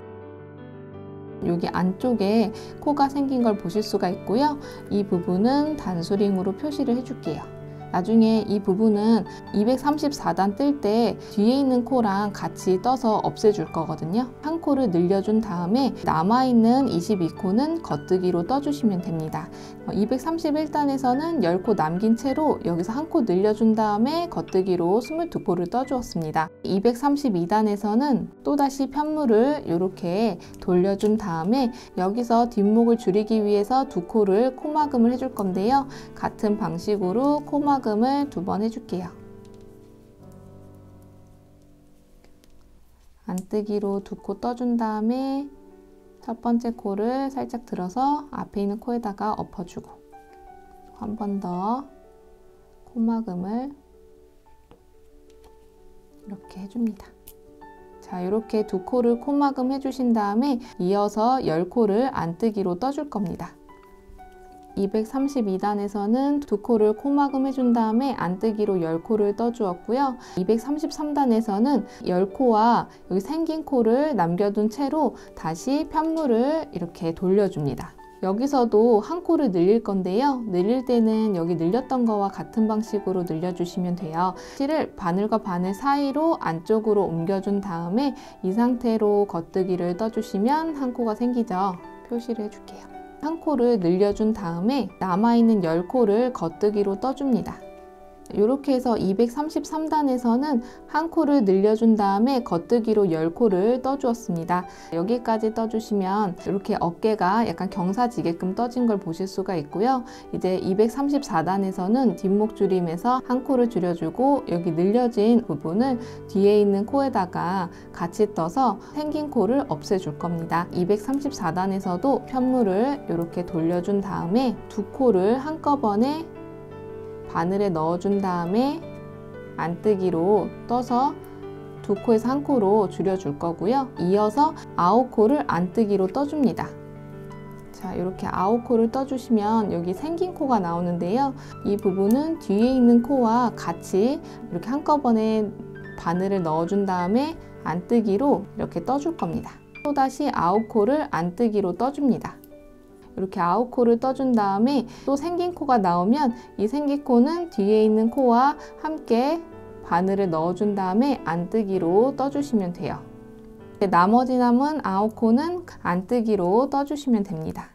여기 안쪽에 코가 생긴 걸 보실 수가 있고요. 이 부분은 단수링으로 표시를 해줄게요. 나중에 이 부분은 234단 뜰 때 뒤에 있는 코랑 같이 떠서 없애줄 거거든요. 한 코를 늘려준 다음에 남아있는 22코는 겉뜨기로 떠주시면 됩니다. 231단에서는 10코 남긴 채로 여기서 한 코 늘려준 다음에 겉뜨기로 22코를 떠주었습니다. 232단에서는 또다시 편물을 이렇게 돌려준 다음에 여기서 뒷목을 줄이기 위해서 두 코를 코막음을 해줄 건데요. 같은 방식으로 코막음을 두 번 해줄게요. 안뜨기로 두 코 떠준 다음에 첫 번째 코를 살짝 들어서 앞에 있는 코에다가 엎어주고, 한 번 더 코막음을 이렇게 해줍니다. 자, 이렇게 두 코를 코막음 해주신 다음에 이어서 10코를 안뜨기로 떠줄 겁니다. 232단에서는 두 코를 코막음 해준 다음에 안뜨기로 10코를 떠주었고요. 233단에서는 10코와 여기 생긴 코를 남겨둔 채로 다시 편물을 이렇게 돌려줍니다. 여기서도 한 코를 늘릴 건데요. 늘릴 때는 여기 늘렸던 거와 같은 방식으로 늘려주시면 돼요. 실을 바늘과 바늘 사이로 안쪽으로 옮겨준 다음에 이 상태로 겉뜨기를 떠주시면 한 코가 생기죠. 표시를 해줄게요. 한 코를 늘려준 다음에 남아있는 10코를 겉뜨기로 떠줍니다. 이렇게 해서 233단에서는 한 코를 늘려준 다음에 겉뜨기로 10코를 떠주었습니다. 여기까지 떠주시면 이렇게 어깨가 약간 경사지게끔 떠진 걸 보실 수가 있고요. 이제 234단에서는 뒷목 줄임에서 한 코를 줄여주고 여기 늘려진 부분을 뒤에 있는 코에다가 같이 떠서 생긴 코를 없애줄 겁니다. 234단에서도 편물을 이렇게 돌려준 다음에 두 코를 한꺼번에 바늘에 넣어준 다음에 안뜨기로 떠서 두 코에서 한 코로 줄여줄 거고요. 이어서 9코를 안뜨기로 떠줍니다. 자, 이렇게 9코를 떠주시면 여기 생긴 코가 나오는데요. 이 부분은 뒤에 있는 코와 같이 이렇게 한꺼번에 바늘을 넣어준 다음에 안뜨기로 이렇게 떠줄 겁니다. 또다시 9코를 안뜨기로 떠줍니다. 이렇게 9코를 떠준 다음에 또 생긴 코가 나오면 이 생긴 코는 뒤에 있는 코와 함께 바늘을 넣어준 다음에 안뜨기로 떠주시면 돼요. 나머지 남은 9코는 안뜨기로 떠주시면 됩니다.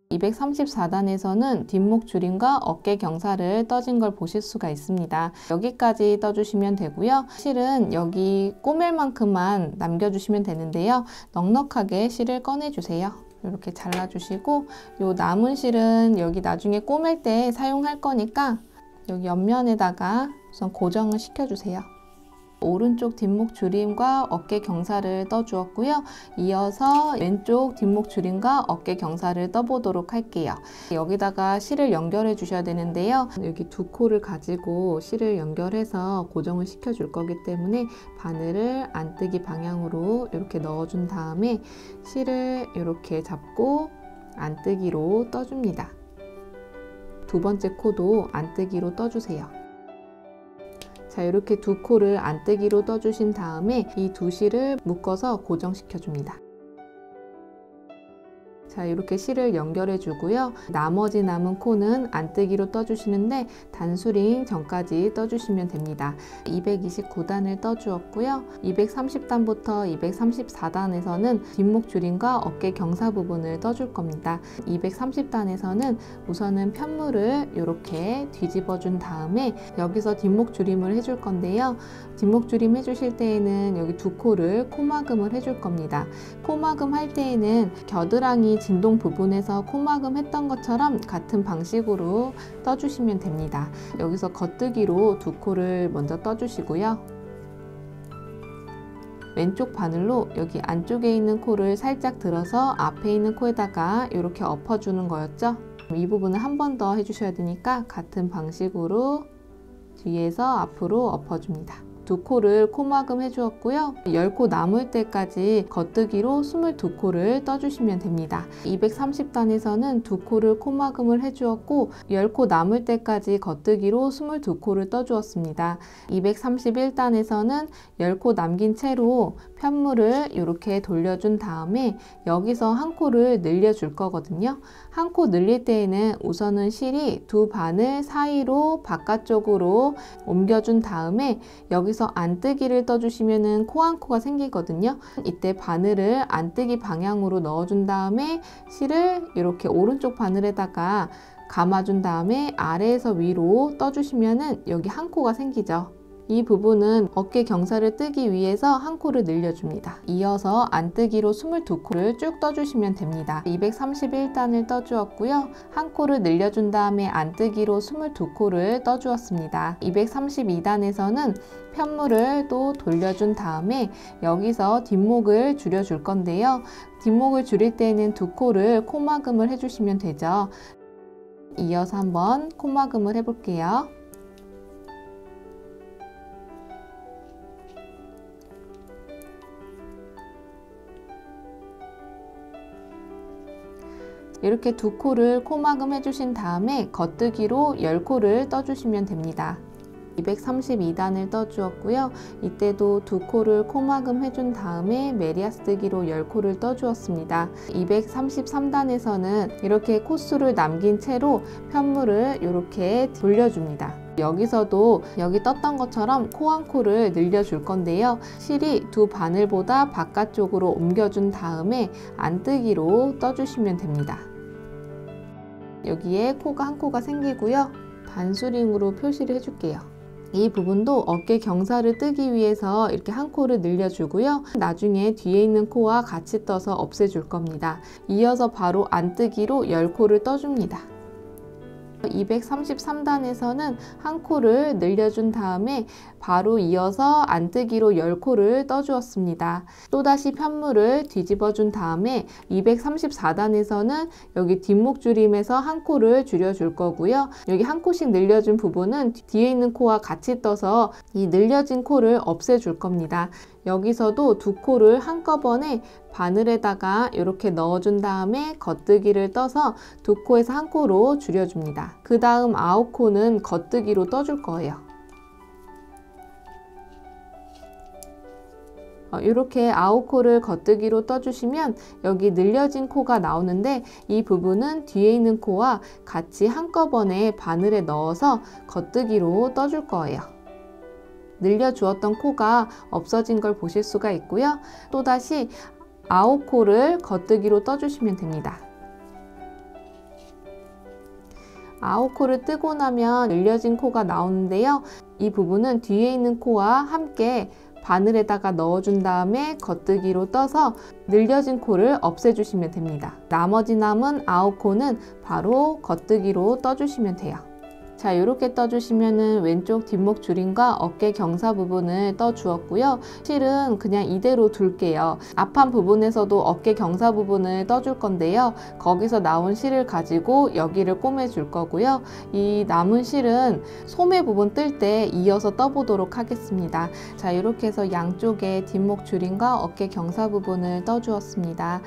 234단에서는 뒷목 줄임과 어깨 경사를 떠진 걸 보실 수가 있습니다. 여기까지 떠주시면 되고요. 실은 여기 꼬맬 만큼만 남겨주시면 되는데요. 넉넉하게 실을 꺼내주세요. 이렇게 잘라주시고 요 남은 실은 여기 나중에 꼬맬 때 사용할 거니까 여기 옆면에다가 우선 고정을 시켜주세요. 오른쪽 뒷목 줄임과 어깨 경사를 떠주었고요. 이어서 왼쪽 뒷목 줄임과 어깨 경사를 떠보도록 할게요. 여기다가 실을 연결해 주셔야 되는데요. 여기 두 코를 가지고 실을 연결해서 고정을 시켜줄 거기 때문에 바늘을 안뜨기 방향으로 이렇게 넣어준 다음에 실을 이렇게 잡고 안뜨기로 떠줍니다. 두 번째 코도 안뜨기로 떠주세요. 자, 이렇게 두 코를 안뜨기로 떠주신 다음에 이 두 실을 묶어서 고정시켜 줍니다. 자, 이렇게 실을 연결해 주고요. 나머지 남은 코는 안뜨기로 떠주시는데 단수링 전까지 떠주시면 됩니다. 229단을 떠주었고요. 230단부터 234단에서는 뒷목 줄임과 어깨 경사 부분을 떠줄 겁니다. 230단에서는 우선은 편물을 이렇게 뒤집어 준 다음에 여기서 뒷목 줄임을 해줄 건데요. 뒷목 줄임 해주실 때에는 여기 두 코를 코막음을 해줄 겁니다. 코막음 할 때에는 겨드랑이 진동 부분에서 코막음 했던 것처럼 같은 방식으로 떠주시면 됩니다. 여기서 겉뜨기로 두 코를 먼저 떠주시고요. 왼쪽 바늘로 여기 안쪽에 있는 코를 살짝 들어서 앞에 있는 코에다가 이렇게 엎어주는 거였죠. 이 부분을 한 번 더 해주셔야 되니까 같은 방식으로 뒤에서 앞으로 엎어줍니다. 두 코를 코막음 해주었고요. 10코 남을 때까지 겉뜨기로 22코를 떠주시면 됩니다. 230단에서는 두 코를 코막음을 해주었고 10코 남을 때까지 겉뜨기로 22코를 떠주었습니다. 231단에서는 10코 남긴 채로 편물을 이렇게 돌려준 다음에 여기서 한 코를 늘려줄 거거든요. 한 코 늘릴 때에는 우선은 실이 두 바늘 사이로 바깥쪽으로 옮겨준 다음에 여기서 안뜨기를 떠주시면은 코 한 코가 생기거든요. 이때 바늘을 안뜨기 방향으로 넣어준 다음에 실을 이렇게 오른쪽 바늘에다가 감아준 다음에 아래에서 위로 떠주시면은 여기 한 코가 생기죠. 이 부분은 어깨 경사를 뜨기 위해서 한 코를 늘려줍니다. 이어서 안뜨기로 22코를 쭉 떠주시면 됩니다. 231단을 떠주었고요. 한 코를 늘려준 다음에 안뜨기로 22코를 떠주었습니다. 232단에서는 편물을 또 돌려준 다음에 여기서 뒷목을 줄여줄 건데요. 뒷목을 줄일 때는 두 코를 코막음을 해주시면 되죠. 이어서 한번 코막음을 해볼게요. 이렇게 두 코를 코막음 해주신 다음에 겉뜨기로 10코를 떠주시면 됩니다. 232단을 떠주었고요. 이때도 두 코를 코막음 해준 다음에 메리아스뜨기로 10코를 떠주었습니다. 233단에서는 이렇게 코수를 남긴 채로 편물을 이렇게 돌려줍니다. 여기서도 여기 떴던 것처럼 코 한 코를 늘려줄 건데요. 실이 두 바늘보다 바깥쪽으로 옮겨준 다음에 안뜨기로 떠주시면 됩니다. 여기에 코가 한 코가 생기고요. 반수링으로 표시를 해줄게요. 이 부분도 어깨 경사를 뜨기 위해서 이렇게 한 코를 늘려주고요. 나중에 뒤에 있는 코와 같이 떠서 없애줄 겁니다. 이어서 바로 안뜨기로 10코를 떠줍니다. 233단에서는 한 코를 늘려준 다음에 바로 이어서 안뜨기로 10코를 떠주었습니다. 또다시 편물을 뒤집어 준 다음에 234단에서는 여기 뒷목 줄임에서 한 코를 줄여줄 거고요. 여기 한 코씩 늘려준 부분은 뒤에 있는 코와 같이 떠서 이 늘려진 코를 없애줄 겁니다. 여기서도 두 코를 한꺼번에 바늘에다가 이렇게 넣어준 다음에 겉뜨기를 떠서 두 코에서 한 코로 줄여줍니다. 그 다음 9코는 겉뜨기로 떠줄 거예요. 이렇게 9코를 겉뜨기로 떠주시면 여기 늘려진 코가 나오는데 이 부분은 뒤에 있는 코와 같이 한꺼번에 바늘에 넣어서 겉뜨기로 떠줄 거예요. 늘려주었던 코가 없어진 걸 보실 수가 있고요. 또다시 아웃코를 겉뜨기로 떠주시면 됩니다. 아웃코를 뜨고 나면 늘려진 코가 나오는데요. 이 부분은 뒤에 있는 코와 함께 바늘에다가 넣어준 다음에 겉뜨기로 떠서 늘려진 코를 없애주시면 됩니다. 나머지 남은 아웃코는 바로 겉뜨기로 떠주시면 돼요. 자, 이렇게 떠주시면은 왼쪽 뒷목 줄임과 어깨 경사 부분을 떠주었고요. 실은 그냥 이대로 둘게요. 앞판 부분에서도 어깨 경사 부분을 떠줄 건데요. 거기서 나온 실을 가지고 여기를 꼬매줄 거고요. 이 남은 실은 소매 부분 뜰 때 이어서 떠보도록 하겠습니다. 자, 이렇게 해서 양쪽에 뒷목 줄임과 어깨 경사 부분을 떠주었습니다.